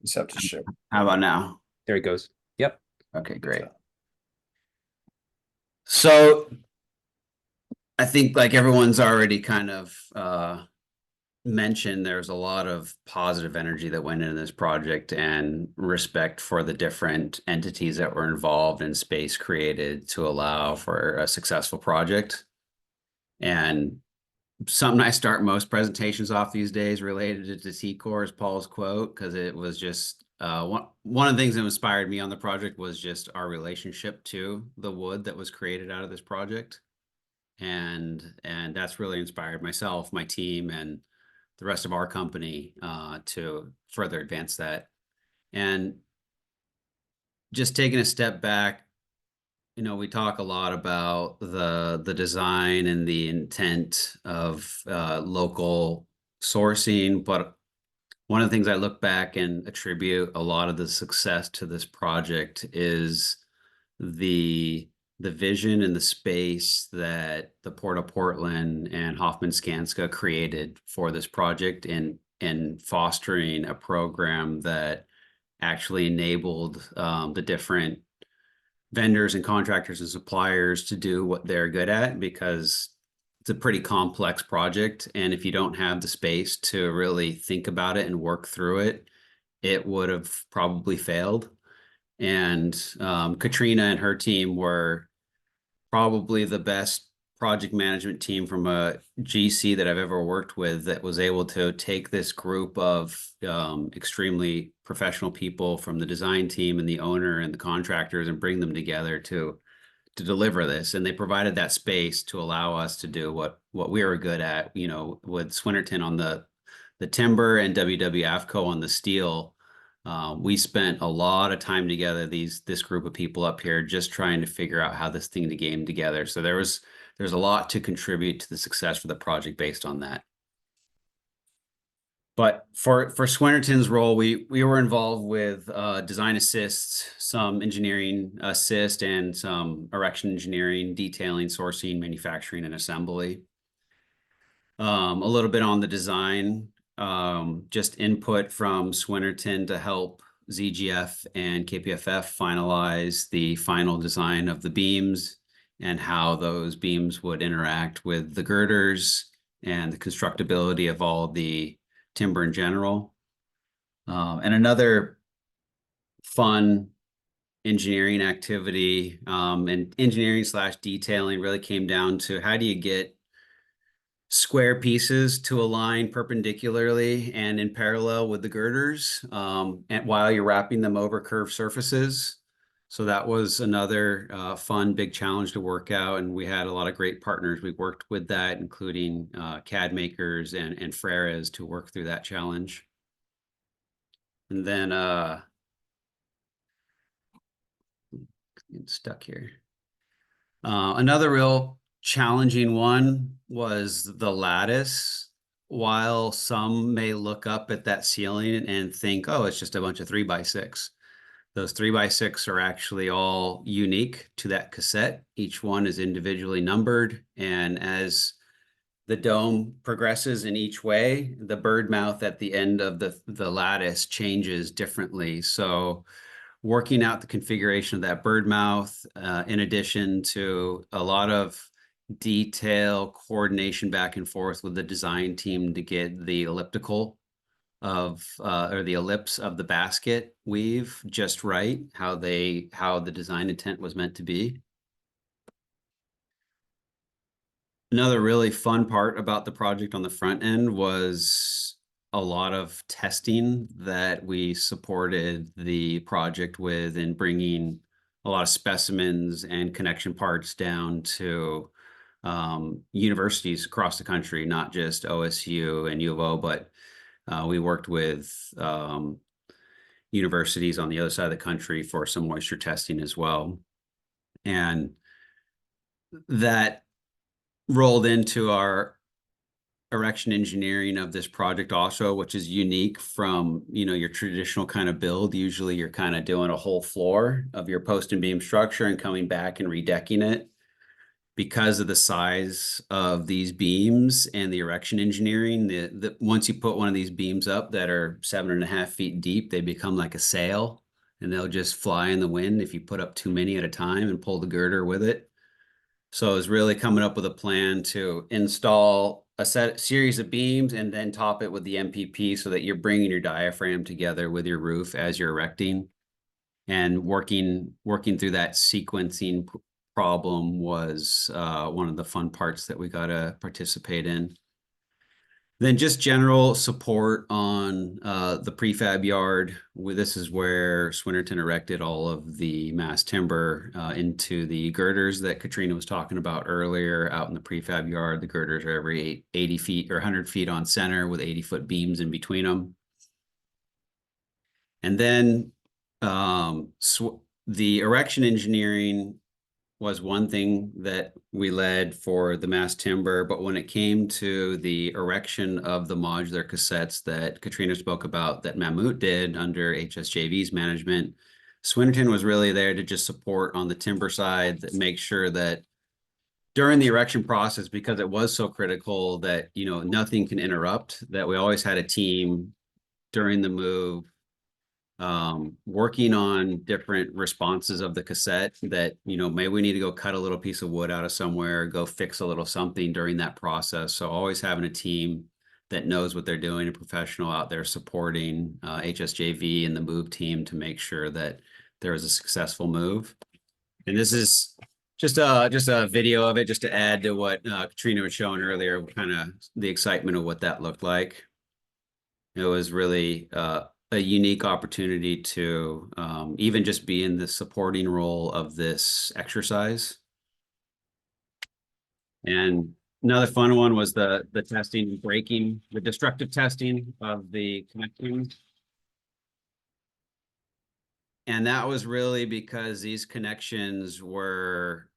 Just have to share. How about now? There it goes. Yep. Okay, great. So I think like everyone's already kind of mentioned, there's a lot of positive energy that went into this project and respect for the different entities that were involved and space created to allow for a successful project. And something I start most presentations off these days related to T-Core is Paul's quote, because it was just one of the things that inspired me on the project was just our relationship to the wood that was created out of this project. And that's really inspired myself, my team, and the rest of our company to further advance that. And just taking a step back, you know, we talk a lot about the design and the intent of local sourcing, but one of the things I look back and attribute a lot of the success to this project is the vision and the space that the Port of Portland and Hoffman Skanska created for this project in fostering a program that actually enabled the different vendors and contractors and suppliers to do what they're good at, because it's a pretty complex project. And if you don't have the space to really think about it and work through it, it would have probably failed. And Katrina and her team were probably the best project management team from a GC that I've ever worked with, that was able to take this group of extremely professional people from the design team and the owner and the contractors and bring them together to deliver this. And they provided that space to allow us to do what we were good at, you know, with Swinnerton on the timber and WWAFCO on the steel. We spent a lot of time together, this group of people up here, just trying to figure out how this thing to game together. So there's a lot to contribute to the success for the project based on that. But for Swinnerton's role, we were involved with design assists, some engineering assist, and some erection engineering, detailing, sourcing, manufacturing, and assembly. A little bit on the design, just input from Swinnerton to help ZGF and KPFF finalize the final design of the beams and how those beams would interact with the girders and the constructability of all the timber in general. And another fun engineering activity and engineering / detailing really came down to how do you get square pieces to align perpendicularly and in parallel with the girders and while you're wrapping them over curved surfaces. So that was another fun, big challenge to work out. And we had a lot of great partners. We worked with that, including CAD makers and Freres to work through that challenge. And then, get stuck here. Another real challenging one was the lattice. While some may look up at that ceiling and think, oh, it's just a bunch of 3x6. Those 3x6 are actually all unique to that cassette. Each one is individually numbered. And as the dome progresses in each way, the bird mouth at the end of the lattice changes differently. So working out the configuration of that bird mouth, in addition to a lot of detail coordination back and forth with the design team to get the elliptical of or the ellipse of the basket weave just right, how the design intent was meant to be. Another really fun part about the project on the front end was a lot of testing that we supported the project with, in bringing a lot of specimens and connection parts down to universities across the country, not just OSU and U of O, but we worked with universities on the other side of the country for some moisture testing as well. And that rolled into our erection engineering of this project also, which is unique from, you know, your traditional kind of build. Usually you're kind of doing a whole floor of your post and beam structure and coming back and redecking it. Because of the size of these beams and the erection engineering, once you put one of these beams up that are 7.5 feet deep, they become like a sail, and they'll just fly in the wind if you put up too many at a time and pull the girder with it. So I was really coming up with a plan to install a series of beams and then top it with the MPP so that you're bringing your diaphragm together with your roof as you're erecting, and working through that sequencing problem was one of the fun parts that we got to participate in. Then just general support on the prefab yard. This is where Swinnerton erected all of the mass timber into the girders that Katrina was talking about earlier out in the prefab yard. The girders are every 80 feet or 100 feet on center with 80-foot beams in between them. And then the erection engineering was one thing that we led for the mass timber, but when it came to the erection of the modular cassettes that Katrina spoke about, that Mammut did under HSJV's management, Swinnerton was really there to just support on the timber side, that make sure that during the erection process, because it was so critical that, you know, nothing can interrupt, that we always had a team during the move working on different responses of the cassette, that, you know, maybe we need to go cut a little piece of wood out of somewhere, go fix a little something during that process. So always having a team that knows what they're doing, a professional out there supporting HSJV and the move team to make sure that there is a successful move. And this is just a video of it, just to add to what Katrina was showing earlier, kind of the excitement of what that looked like. It was really a unique opportunity to even just be in the supporting role of this exercise. And another fun one was the testing and breaking, the destructive testing of the connections. And that was really because these connections were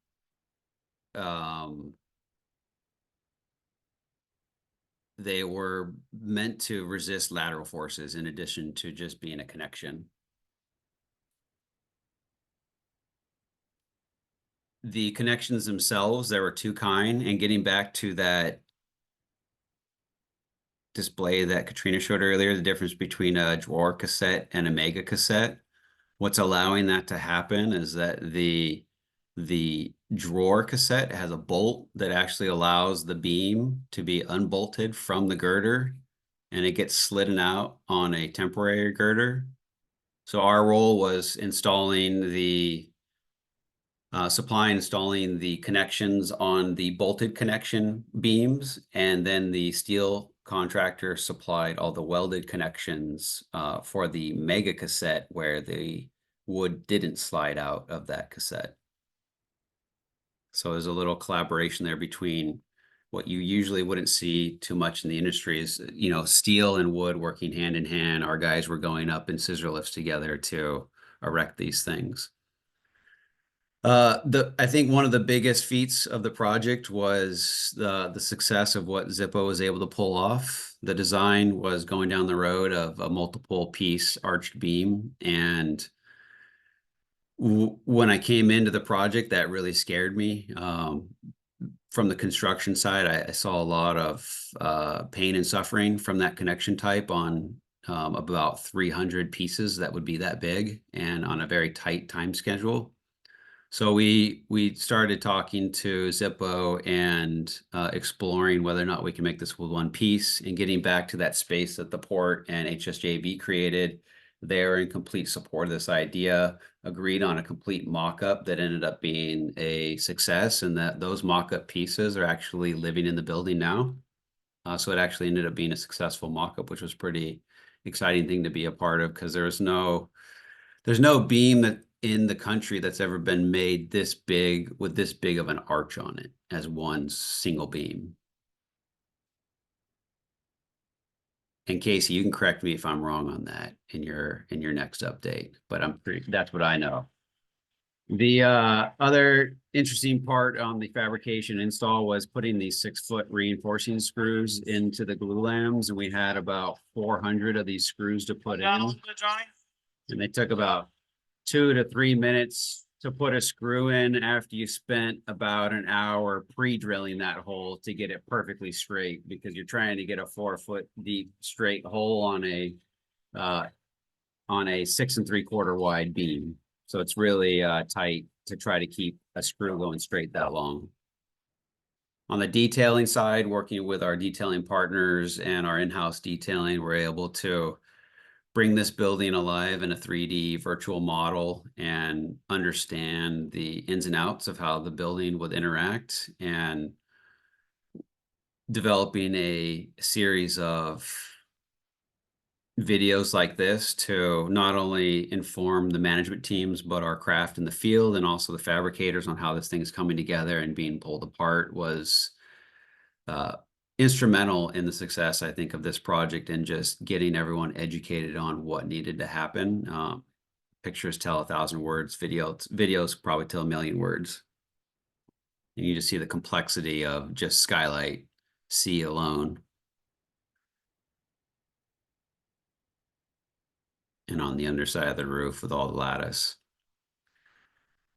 they were meant to resist lateral forces in addition to just being a connection. The connections themselves, there were two kinds, and getting back to that display that Katrina showed earlier, the difference between a drawer cassette and a mega cassette, what's allowing that to happen is that the drawer cassette has a bolt that actually allows the beam to be unbolted from the girder, and it gets slidden out on a temporary girder. So our role was installing the installing the connections on the bolted connection beams, and then the steel contractor supplied all the welded connections for the mega cassette where the wood didn't slide out of that cassette. So there's a little collaboration there between what you usually wouldn't see too much in the industry is, you know, steel and wood working hand in hand. Our guys were going up in scissor lifts together to erect these things. I think one of the biggest feats of the project was the success of what Zippo was able to pull off. The design was going down the road of a multiple piece arched beam, and when I came into the project, that really scared me from the construction side, I saw a lot of pain and suffering from that connection type on about 300 pieces that would be that big and on a very tight time schedule. So we started talking to Zippo and exploring whether or not we can make this with one piece, and getting back to that space that the port and HSJB created. They're in complete support of this idea, agreed on a complete mock-up that ended up being a success, and that those mock-up pieces are actually living in the building now. So it actually ended up being a successful mock-up, which was pretty exciting thing to be a part of, because there's no beam that in the country that's ever been made this big with this big of an arch on it as one single beam. And KayCee, you can correct me if I'm wrong on that in your next update, but that's what I know. The other interesting part on the fabrication install was putting these 6-foot reinforcing screws into the glulams, and we had about 400 of these screws to put in, and they took about 2 to 3 minutes to put a screw in after you spent about an hour pre-drilling that hole to get it perfectly straight, because you're trying to get a 4-foot deep straight hole on a 6 3/4 wide beam. So it's really tight to try to keep a screw going straight that long. On the detailing side, working with our detailing partners and our in-house detailing, we're able to bring this building alive in a 3D virtual model and understand the ins and outs of how the building would interact, and developing a series of videos like this to not only inform the management teams, but our craft in the field and also the fabricators on how this thing is coming together and being pulled apart, was instrumental in the success, I think, of this project, and just getting everyone educated on what needed to happen. Pictures tell 1,000 words, videos probably tell 1,000,000 words. And you just see the complexity of just skylight C alone. And on the underside of the roof with all the lattice.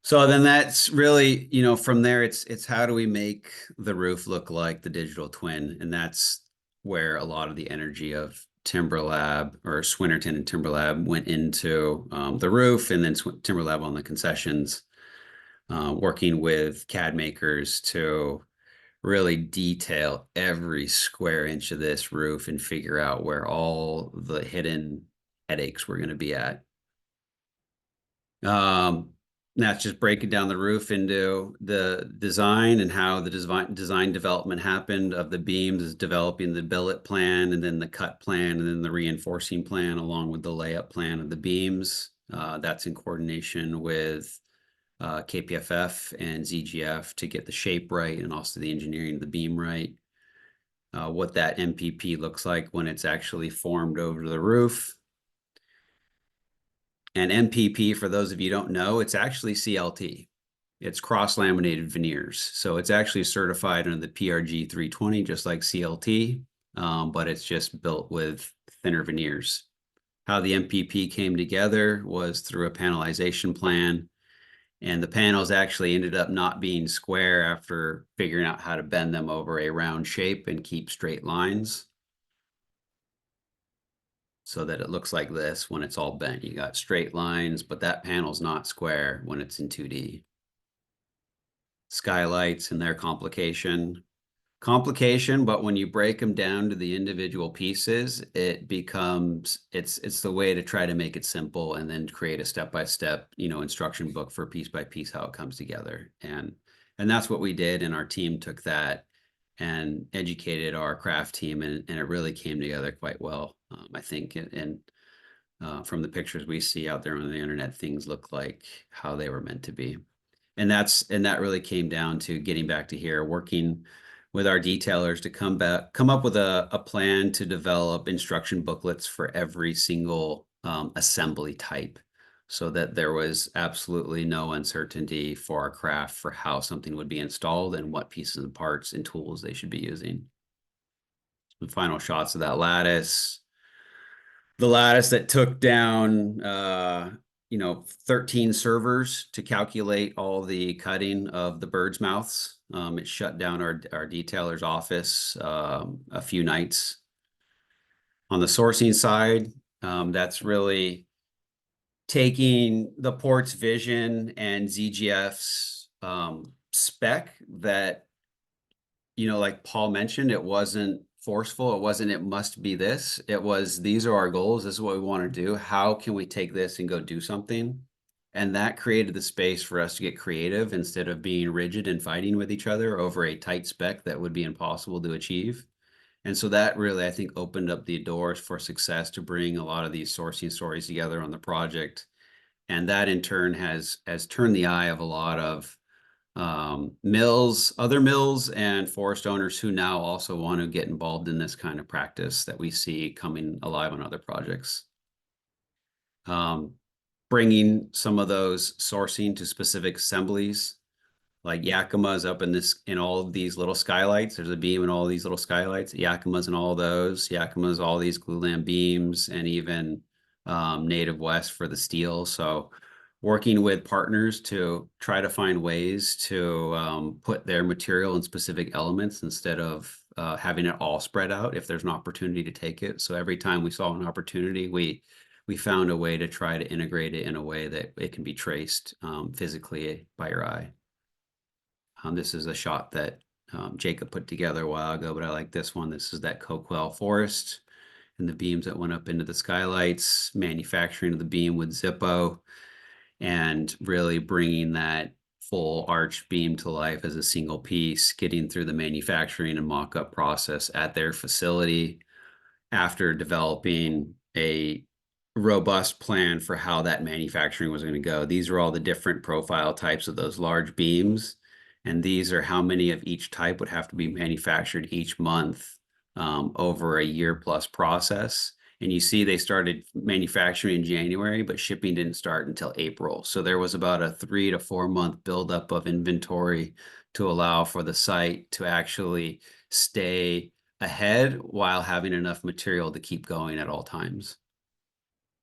So then that's really, from there, it's how do we make the roof look like the digital twin? And that's where a lot of the energy of Timberlab, or Swinnerton and Timberlab, went into the roof, and then Timberlab on the concessions, working with CAD makers to really detail every square inch of this roof and figure out where all the hidden headaches were going to be at. That's just breaking down the roof into the design and how the design development happened of the beams, developing the billet plan, and then the cut plan, and then the reinforcing plan, along with the layup plan of the beams. That's in coordination with KPFF and ZGF to get the shape right, and also the engineering of the beam right. What that MPP looks like when it's actually formed over the roof. And MPP, for those of you who don't know, it's actually CLT. It's cross-laminated veneers. So it's actually certified under the PRG 320, just like CLT, but it's just built with thinner veneers. How the MPP came together was through a panelization plan. And the panels actually ended up not being square after figuring out how to bend them over a round shape and keep straight lines, so that it looks like this when it's all bent. You got straight lines, but that panel's not square when it's in 2D. Skylights and their complication, but when you break them down to the individual pieces, it becomes, it's the way to try to make it simple, and then create a step-by-step, instruction book for piece by piece how it comes together. And that's what we did, and our team took that and educated our craft team, and it really came together quite well. I think, and from the pictures we see out there on the internet, things look like how they were meant to be. And that really came down to getting back to here, working with our detailers to come up with a plan to develop instruction booklets for every single assembly type, so that there was absolutely no uncertainty for our craft for how something would be installed and what pieces and parts and tools they should be using. The final shots of that lattice. The lattice that took down 13 servers to calculate all the cutting of the birds' mouths. It shut down our detailer's office a few nights. On the sourcing side, that's really taking the port's vision and ZGF's spec that, like Paul mentioned, it wasn't forceful. It wasn't, it must be this. It was, these are our goals. This is what we want to do. How can we take this and go do something? And that created the space for us to get creative instead of being rigid and fighting with each other over a tight spec that would be impossible to achieve. And so that really, I think, opened up the doors for success to bring a lot of these sourcing stories together on the project. And that in turn has turned the eye of a lot of other mills and forest owners who now also want to get involved in this kind of practice that we see coming alive on other projects. Bringing some of those sourcing to specific assemblies, like Yakima's up in all of these little skylights. There's a beam in all these little skylights. Yakima's in all those. Yakima's all these glulam beams, and even Native West for the steel. So working with partners to try to find ways to put their material in specific elements instead of having it all spread out if there's an opportunity to take it. So every time we saw an opportunity, we found a way to try to integrate it in a way that it can be traced physically by your eye. This is a shot that Jacob put together a while ago, but I like this one. This is that coquel forest and the beams that went up into the skylights, manufacturing of the beam with Zippo, and really bringing that full arch beam to life as a single piece, getting through the manufacturing and mock-up process at their facility after developing a robust plan for how that manufacturing was going to go. These are all the different profile types of those large beams. And these are how many of each type would have to be manufactured each month over a year-plus process. And you see they started manufacturing in January, but shipping didn't start until April. So there was about a 3 to 4 month buildup of inventory to allow for the site to actually stay ahead while having enough material to keep going at all times.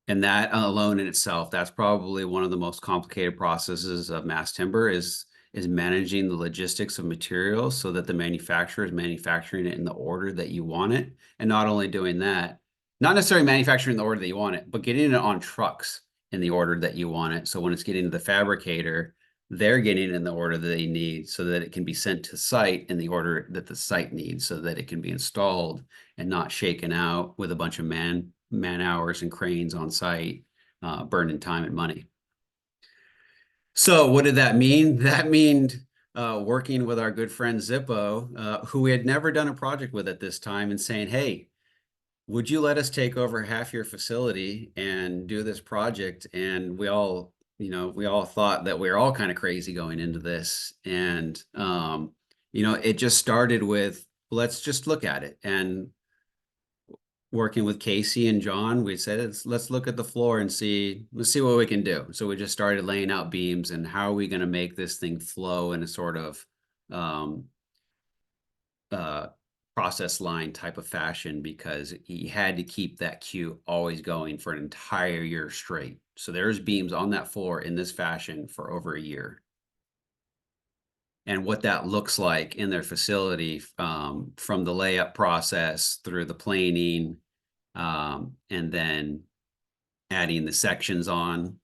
And that alone in itself, that's probably one of the most complicated processes of mass timber is managing the logistics of materials so that the manufacturer is manufacturing it in the order that you want it. And not only doing that, not necessarily manufacturing the order that you want it, but getting it on trucks in the order that you want it. So when it's getting to the fabricator, they're getting it in the order that they need so that it can be sent to site in the order that the site needs so that it can be installed and not shaken out with a bunch of man hours and cranes on site, burning time and money. So what did that mean? That meant working with our good friend Zippo, who we had never done a project with at this time, and saying, hey, would you let us take over half your facility and do this project? And we all thought that we were all kind of crazy going into this. And, it just started with, let's just look at it. And working with KayCee and John, we said, let's look at the floor and let's see what we can do. So we just started laying out beams and how are we going to make this thing flow in a sort of process line type of fashion, because he had to keep that queue always going for an entire year straight. So there's beams on that floor in this fashion for over a year. And what that looks like in their facility from the layup process through the planing, and then adding the sections on,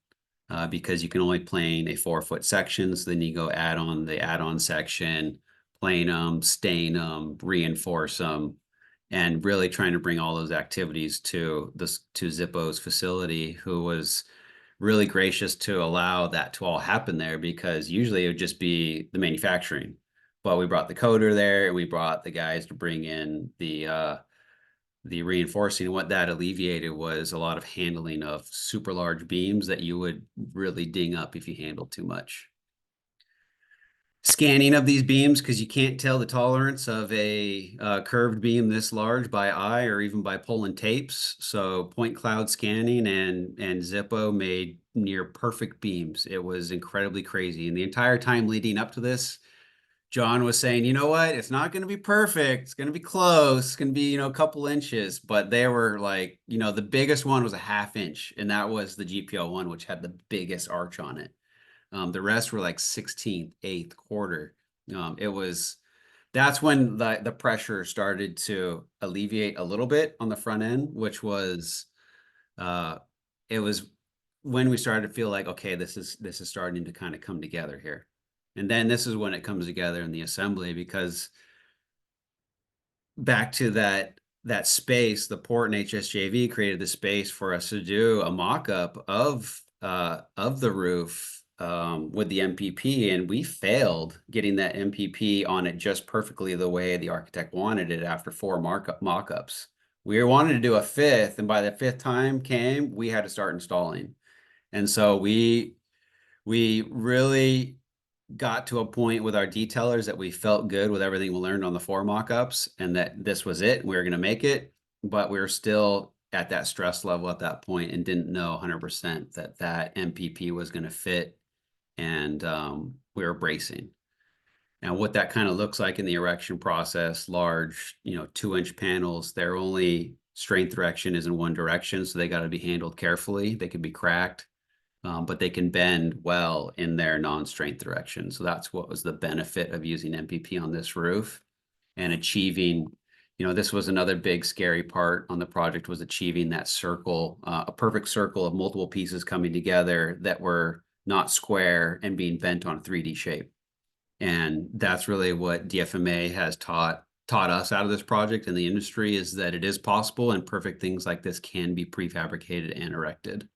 because you can only plane a 4-foot section. So then you go add on the add-on section, plane them, stain them, reinforce them, and really trying to bring all those activities to Zippo's facility, who was really gracious to allow that to all happen there, because usually it would just be the manufacturing. But we brought the coder there, and we brought the guys to bring in the reinforcing. What that alleviated was a lot of handling of super large beams that you would really ding up if you handled too much. Scanning of these beams, because you can't tell the tolerance of a curved beam this large by eye or even by pulling tapes. So point cloud scanning and Zippo made near perfect beams. It was incredibly crazy. And the entire time leading up to this, John was saying, you know what, it's not going to be perfect. It's going to be close. It's going to be, you know, a couple inches, but they were like, you know, the biggest one was a 1/2 inch, and that was the GPO one, which had the biggest arch on it. The rest were like 16th, 1/8, quarter. That's when the pressure started to alleviate a little bit on the front end, which was, it was when we started to feel like, okay, this is starting to kind of come together here. And then this is when it comes together in the assembly, because back to that space, the port and HSJV created the space for us to do a mock-up of the roof with the MPP, and we failed getting that MPP on it just perfectly the way the architect wanted it after 4 mock-ups. We wanted to do a 5th, and by the 5th time came, we had to start installing. And so we really got to a point with our detailers that we felt good with everything we learned on the 4 mock-ups, and that this was it. We were going to make it, but we were still at that stress level at that point and didn't know 100% that MPP was going to fit, and we were bracing. Now, what that kind of looks like in the erection process, large, you know, 2-inch panels, their only strength direction is in one direction, so they got to be handled carefully. They could be cracked. But they can bend well in their non-strength direction. So that's what was the benefit of using MPP on this roof, and achieving, you know, this was another big scary part on the project, was achieving that circle, a perfect circle of multiple pieces coming together that were not square and being bent on a 3D shape. And that's really what DFMA has taught us out of this project in the industry, is that it is possible, and perfect things like this can be prefabricated and erected.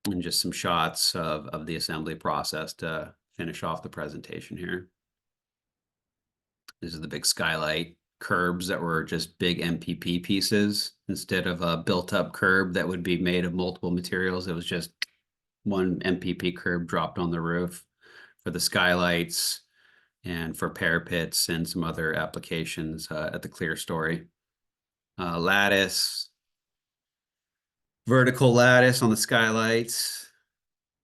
And just some shots of the assembly process to finish off the presentation here. This is the big skylight curbs that were just big MPP pieces instead of a built-up curb that would be made of multiple materials. It was just one MPP curb dropped on the roof for the skylights and for parapets and some other applications at the clear story. Lattice. Vertical lattice on the skylights,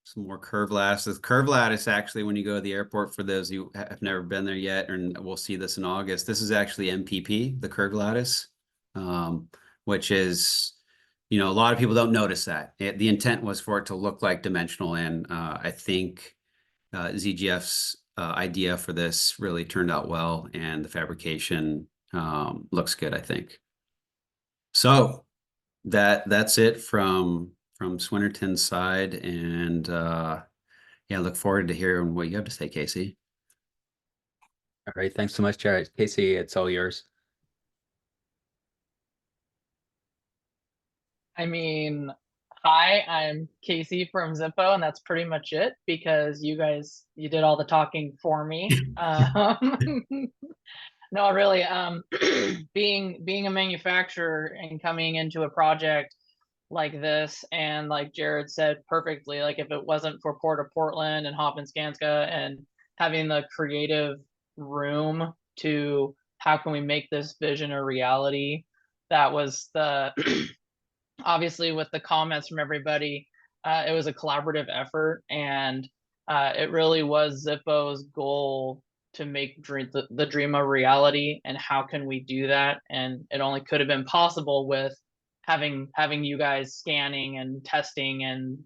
some more curved lattices. Curved lattice, actually, when you go to the airport, for those who have never been there yet, and we'll see this in August, this is actually MPP, the curved lattice, which is, you know, a lot of people don't notice that. The intent was for it to look like dimensional, and I think ZGF's idea for this really turned out well, and the fabrication looks good, I think. So that's it from Swinnerton's side, and yeah, look forward to hearing what you have to say, KayCee. All right, thanks so much, Jared. KayCee, it's all yours. I mean, hi, I'm KayCee from Zippo, and that's pretty much it, because you did all the talking for me. No, really, being a manufacturer and coming into a project like this, and like Jared said perfectly, like if it wasn't for Port of Portland and Hoffman Skanska and having the creative room to how can we make this vision a reality, that was the obviously with the comments from everybody, it was a collaborative effort, and it really was Zippo's goal to make the dream a reality. And how can we do that? And it only could have been possible with having you guys scanning and testing and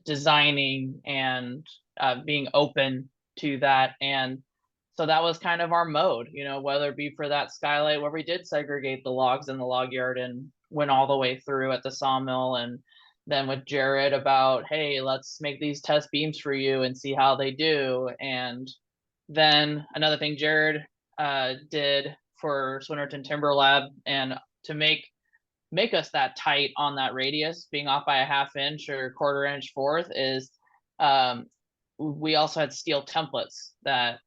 designing and being open to that. And so that was kind of our mode, you know, whether it be for that skylight where we did segregate the logs in the log yard and went all the way through at the sawmill, and then with Jared about, hey, let's make these test beams for you and see how they do. And then another thing Jared did for Swinnerton Timberlab, and to make us that tight on that radius, being off by a 1/2 inch or 1/4 inch fourth, is we also had steel templates that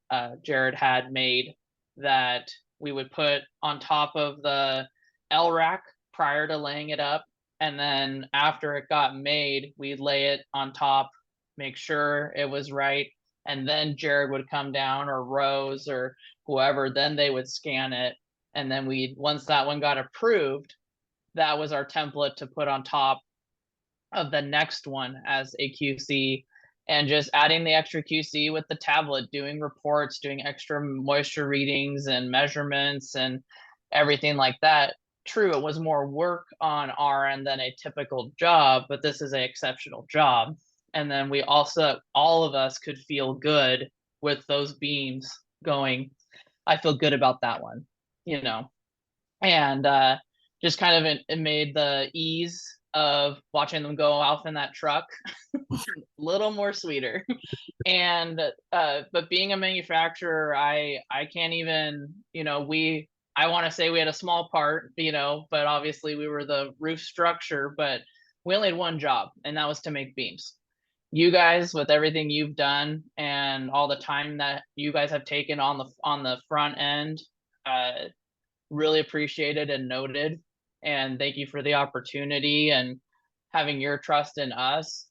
Jared had made that we would put on top of the L rack prior to laying it up, and then after it got made, we'd lay it on top, make sure it was right, and then Jared would come down, or Rose or whoever, then they would scan it, and then once that one got approved, that was our template to put on top of the next one as a QC. and just adding the extra QC with the tablet, doing reports, doing extra moisture readings and measurements and everything like that. True, it was more work on our end than a typical job, but this is an exceptional job. And then we also, all of us could feel good with those beams going. I feel good about that one, you know, and just kind of it made the ease of watching them go off in that truck a little more sweeter. And but being a manufacturer, I can't even, you know, I want to say we had a small part, you know, but obviously we were the roof structure, but we only had one job, and that was to make beams. You guys, with everything you've done and all the time that you guys have taken on the front end, really appreciated and noted. And thank you for the opportunity and having your trust in us.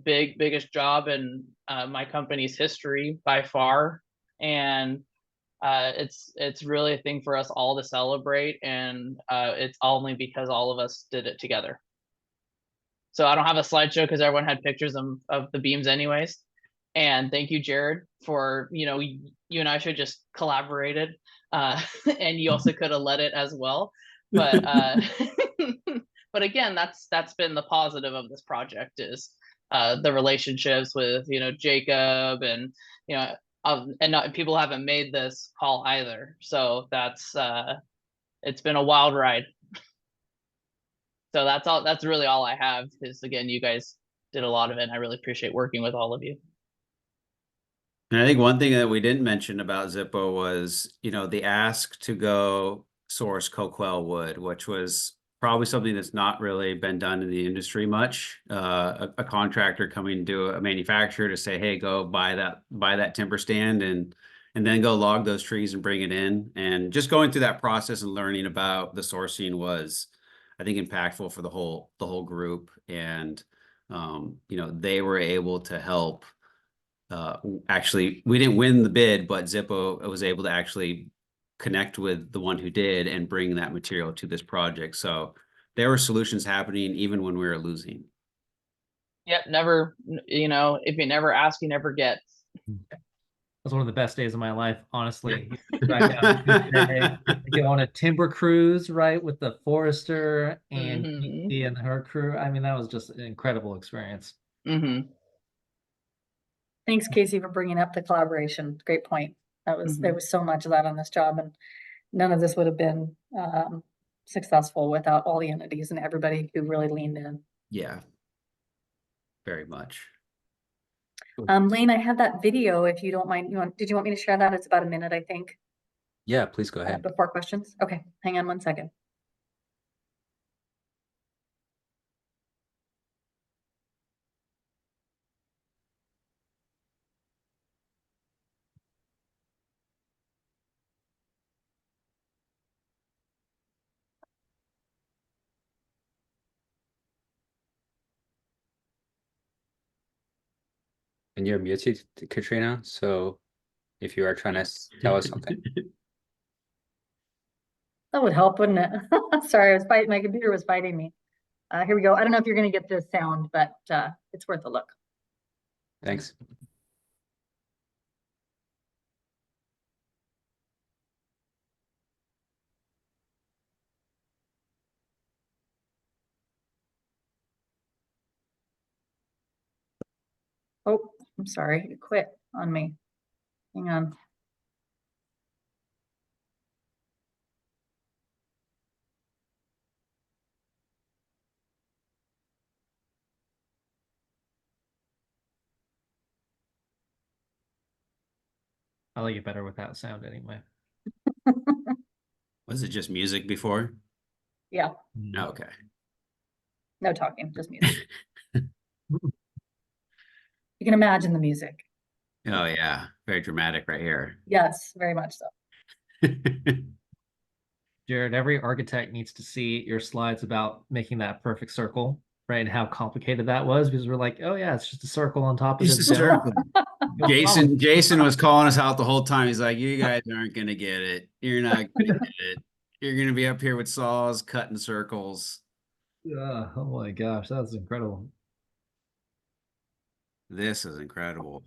Biggest job in my company's history by far. And it's really a thing for us all to celebrate, and it's only because all of us did it together. So I don't have a slideshow because everyone had pictures of the beams anyways. And thank you, Jared, for, you know, you and I should just collaborated, and you also could have led it as well. But but again, that's been the positive of this project is the relationships with, you know, Jacob and, you know, and people haven't made this call either. So that's it's been a wild ride. So that's all. That's really all I have. Because again, you guys did a lot of it, and I really appreciate working with all of you. And I think one thing that we didn't mention about Zippo was, you know, the ask to go source coquel wood, which was probably something that's not really been done in the industry much. A contractor coming to a manufacturer to say, hey, go buy that timber stand and then go log those trees and bring it in. And just going through that process and learning about the sourcing was, I think, impactful for the whole group. And you know, they were able to help. Actually, we didn't win the bid, but Zippo was able to actually connect with the one who did and bring that material to this project. So there were solutions happening even when we were losing. Yep, never, you know, if you never ask, you never get. That was one of the best days of my life, honestly. Go on a timber cruise, right, with the Forester and KayCee and her crew. I mean, that was just an incredible experience. Thanks, KayCee, for bringing up the collaboration. Great point. There was so much of that on this job, and none of this would have been successful without all the entities and everybody who really leaned in. Yeah, very much. Lane, I have that video if you don't mind. Did you want me to share that? It's about a minute, I think. Yeah, please go ahead. Before questions? Okay, hang on one second. And you're muted, Katrina. So if you are trying to tell us something. That would help, wouldn't it? Sorry, I was fighting. My computer was fighting me. Here we go. I don't know if you're going to get this sound, but it's worth a look. Thanks. Oh, I'm sorry. It quit on me. Hang on. I like it better without sound anyway. Was it just music before? Yeah. Oh, okay. No talking, just music. You can imagine the music. Oh yeah, very dramatic right here. Yes, very much so. Jared, every architect needs to see your slides about making that perfect circle, right? And how complicated that was, because we're like, oh yeah, it's just a circle on top of Just this. a circle. Jason was calling us out the whole time. He's like, you guys aren't gonna get it. You're not gonna get it. You're gonna be up here with saws cutting circles. Oh my gosh, that's incredible. This is incredible.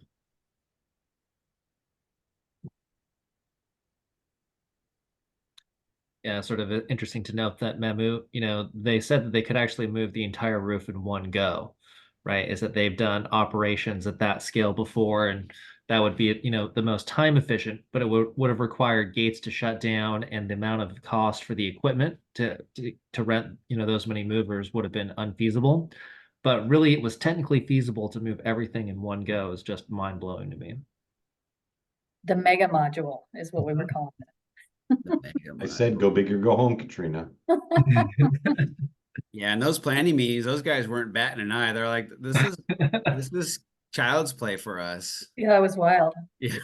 Yeah, sort of interesting to note that Mamu, they said that they could actually move the entire roof in one go, right? Is that they've done operations at that scale before, and that would be, the most time efficient, but it would have required gates to shut down, and the amount of cost for the equipment to rent, those many movers would have been unfeasible. But really, it was technically feasible to move everything in one go. Is just mind blowing to me. The mega module is what we were calling it. I said, go big or go home, Katrina. Yeah, and those planning meetings, those guys weren't batting an eye. They're like, this is child's play for us. Yeah, it was wild. Yeah.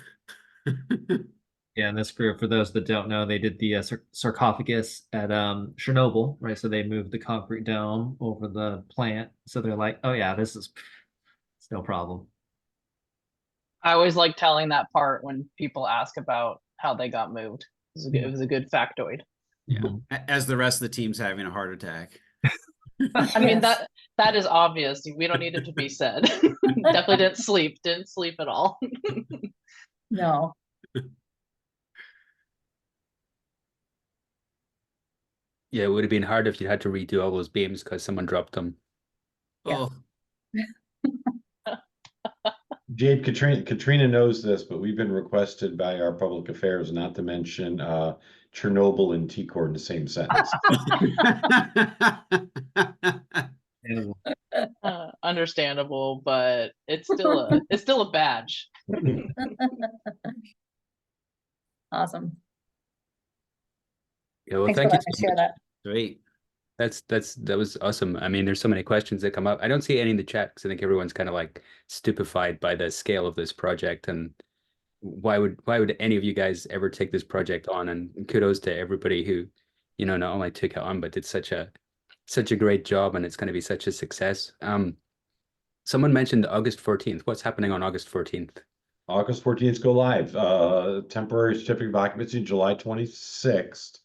Yeah, and this group, for those that don't know, they did the sarcophagus at Chernobyl, right? So they moved the concrete dome over the plant. So they're like, oh yeah, it's no problem. I always like telling that part when people ask about how they got moved. It was a good factoid. Yeah. As the rest of the team's having a heart attack. I mean, that is obvious. We don't need it to be said. Definitely didn't sleep at all. No. Yeah, it would have been hard if you had to redo all those beams because someone dropped them. Yeah. Oh, Jade, Katrina knows this, but we've been requested by our public affairs not to mention Chernobyl and T-Core in the same sentence. Understandable, but it's still a badge. Awesome. Yeah, well, Thanks thank for you letting me so share much. that. Great. That was awesome. I mean, there's so many questions that come up. I don't see any in the chat because I think everyone's kind of like stupefied by the scale of this project and why would any of you guys ever take this project on? And kudos to everybody who, not only took it on, but did such a great job, and it's going to be such a success. Someone mentioned August 14th. What's happening on August 14th? August 14th go live. Temporary certificate of occupancy July 26th.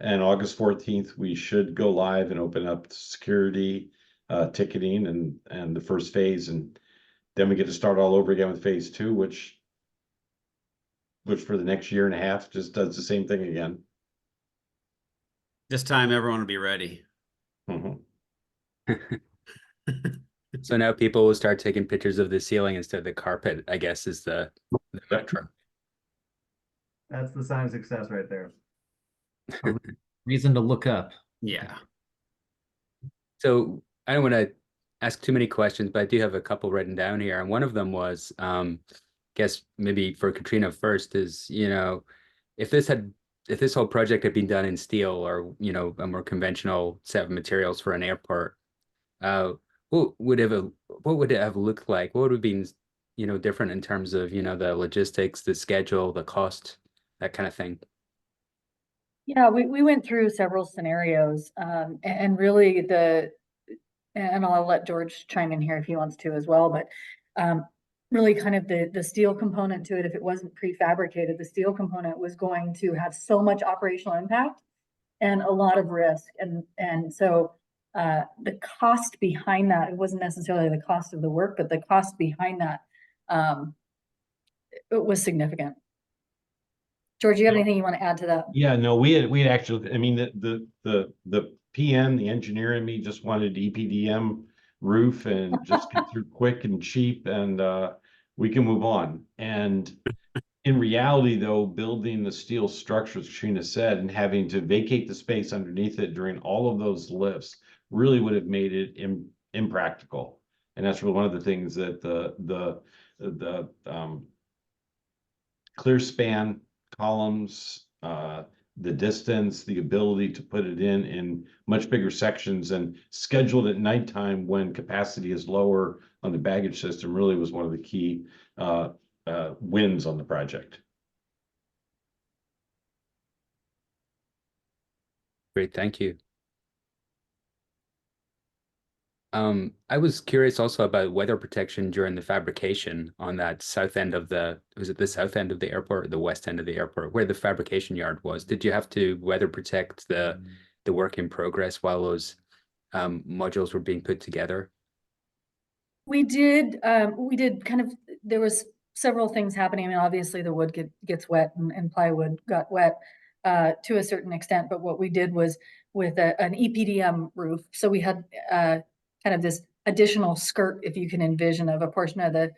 And August 14th, we should go live and open up security, ticketing and the first phase. And then we get to start all over again with phase 2, which for the next year and a half just does the same thing again. This time everyone will be ready. Mm-hmm. So now people will start taking pictures of the ceiling instead of the carpet, I guess, is the mantra. That's the sign of success right there. Reason to look up. Yeah. So I don't want to ask too many questions, but I do have a couple written down here. And one of them was, guess maybe for Katrina first is, if this whole project had been done in steel or, a more conventional set of materials for an airport, what would it have looked like? What would have been, different in terms of, the logistics, the schedule, the cost, that kind of thing? Yeah, we went through several scenarios, and really and I'll let George chime in here if he wants to as well, but really kind of the steel component to it, if it wasn't prefabricated, the steel component was going to have so much operational impact and a lot of risk. And so the cost behind that, it wasn't necessarily the cost of the work, but the cost behind that, it was significant. George, you have anything you want to add to that? Yeah, no, we had actually, I mean, the PM, the engineer in me just wanted EPDM roof and just get through quick and cheap, and we can move on. And in reality, though, building the steel structures, Katrina said, and having to vacate the space underneath it during all of those lifts really would have made it impractical. And that's really one of the things that the clear span columns, the distance, the ability to put it in much bigger sections and scheduled at nighttime when capacity is lower on the baggage system really was one of the key wins on the project. Great, thank you. I was curious also about weather protection during the fabrication on that south end of was it the south end of the airport or the west end of the airport, where the fabrication yard was? Did you have to weather protect the work in progress while those modules were being put together? We did kind of, there was several things happening. I mean, obviously the wood gets wet and plywood got wet to a certain extent, but what we did was with an EPDM roof. So we had kind of this additional skirt, if you can envision, of a portion of the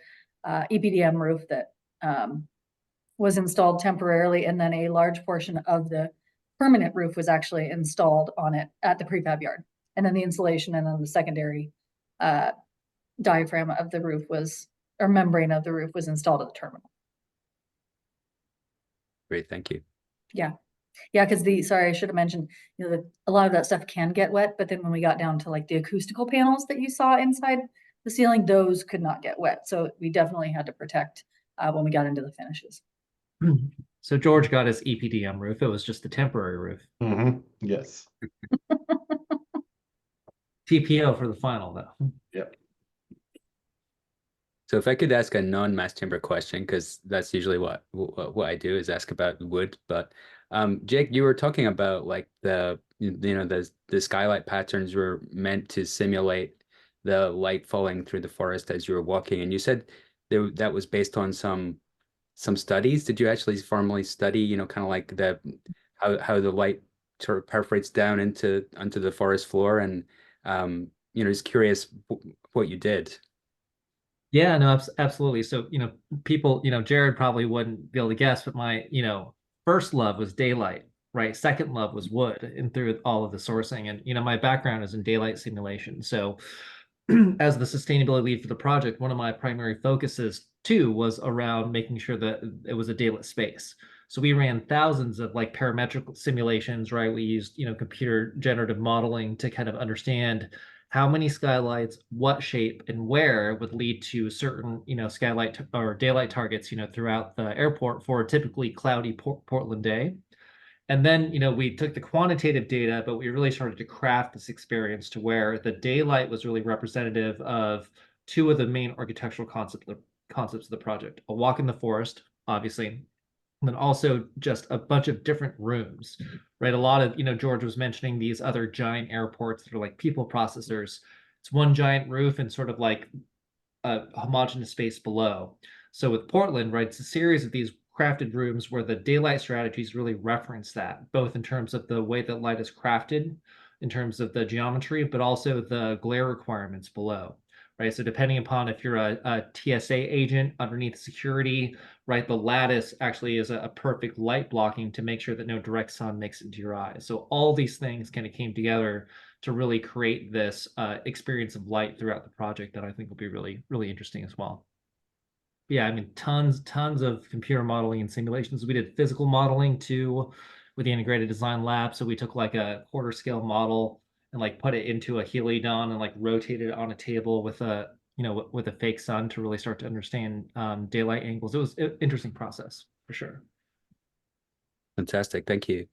EPDM roof that was installed temporarily, and then a large portion of the permanent roof was actually installed on it at the prefab yard. And then the insulation and then the secondary diaphragm of the roof was, or membrane of the roof was installed at the terminal. Great, thank you. Yeah. Yeah, because sorry, I should have mentioned, you know, a lot of that stuff can get wet, but then when we got down to like the acoustical panels that you saw inside the ceiling, those could not get wet. So we definitely had to protect when we got into the finishes. So George got his EPDM roof. It was just a temporary roof. Yes. TPO for the final though. Yep. So if I could ask a non-mass timber question, because that's usually what I do is ask about wood. But Jake, you were talking about like the skylight patterns were meant to simulate the light falling through the forest as you were walking, and you said that was based on some studies. Did you actually formally study, kind of like how the light sort of perforates down onto the forest floor, and just curious what you did. Yeah, no, absolutely. So, people, Jared probably wouldn't be able to guess, but my, first love was daylight, right? Second love was wood, and through all of the sourcing. And, my background is in daylight simulation. So as the sustainability lead for the project, one of my primary focuses too was around making sure that it was a daylit space. So we ran thousands of like parametric simulations, right? We used, computer generative modeling to kind of understand how many skylights, what shape, and where would lead to certain, skylight or daylight targets, throughout the airport for a typically cloudy Portland day. And then, we took the quantitative data, but we really started to craft this experience to where the daylight was really representative of two of the main architectural concepts of the project: a walk in the forest, obviously, and then also just a bunch of different rooms, right? A lot of, George was mentioning these other giant airports that are like people processors. It's one giant roof and sort of like a homogeneous space below. So with Portland, right, it's a series of these crafted rooms where the daylight strategies really reference that, both in terms of the way that light is crafted, in terms of the geometry, but also the glare requirements below, right? So depending upon if you're a TSA agent underneath security, right, the lattice actually is a perfect light blocking to make sure that no direct sun makes it into your eyes. So all these things kind of came together to really create this experience of light throughout the project that I think will be really, really interesting as well. Yeah, I mean, tons of computer modeling and simulations. We did physical modeling too with the integrated design lab. So we took like a quarter scale model and like put it into a heliodon and like rotated it on a table with a fake sun to really start to understand daylight angles. It was an interesting process for sure. Fantastic, thank you.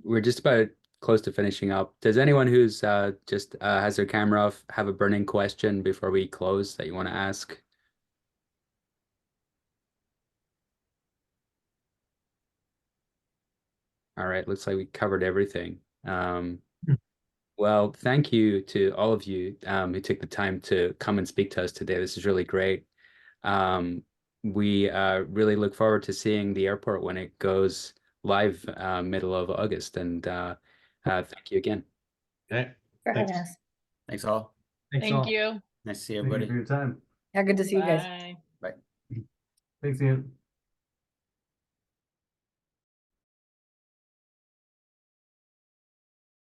We're just about close to finishing up. Does anyone who's just has their camera off have a burning question before we close that you want to ask? All right, looks like we covered everything. Well, thank you to all of you who took the time to come and speak to us today. This is really great. We really look forward to seeing the airport when it goes live middle of August. And thank you again. Okay. For Thanks. having us. Thanks all. Thanks Thank all. you. Nice to see Thank you everybody. for your time. Yeah, good to see you guys. Bye. Bye. Thanks, Ian.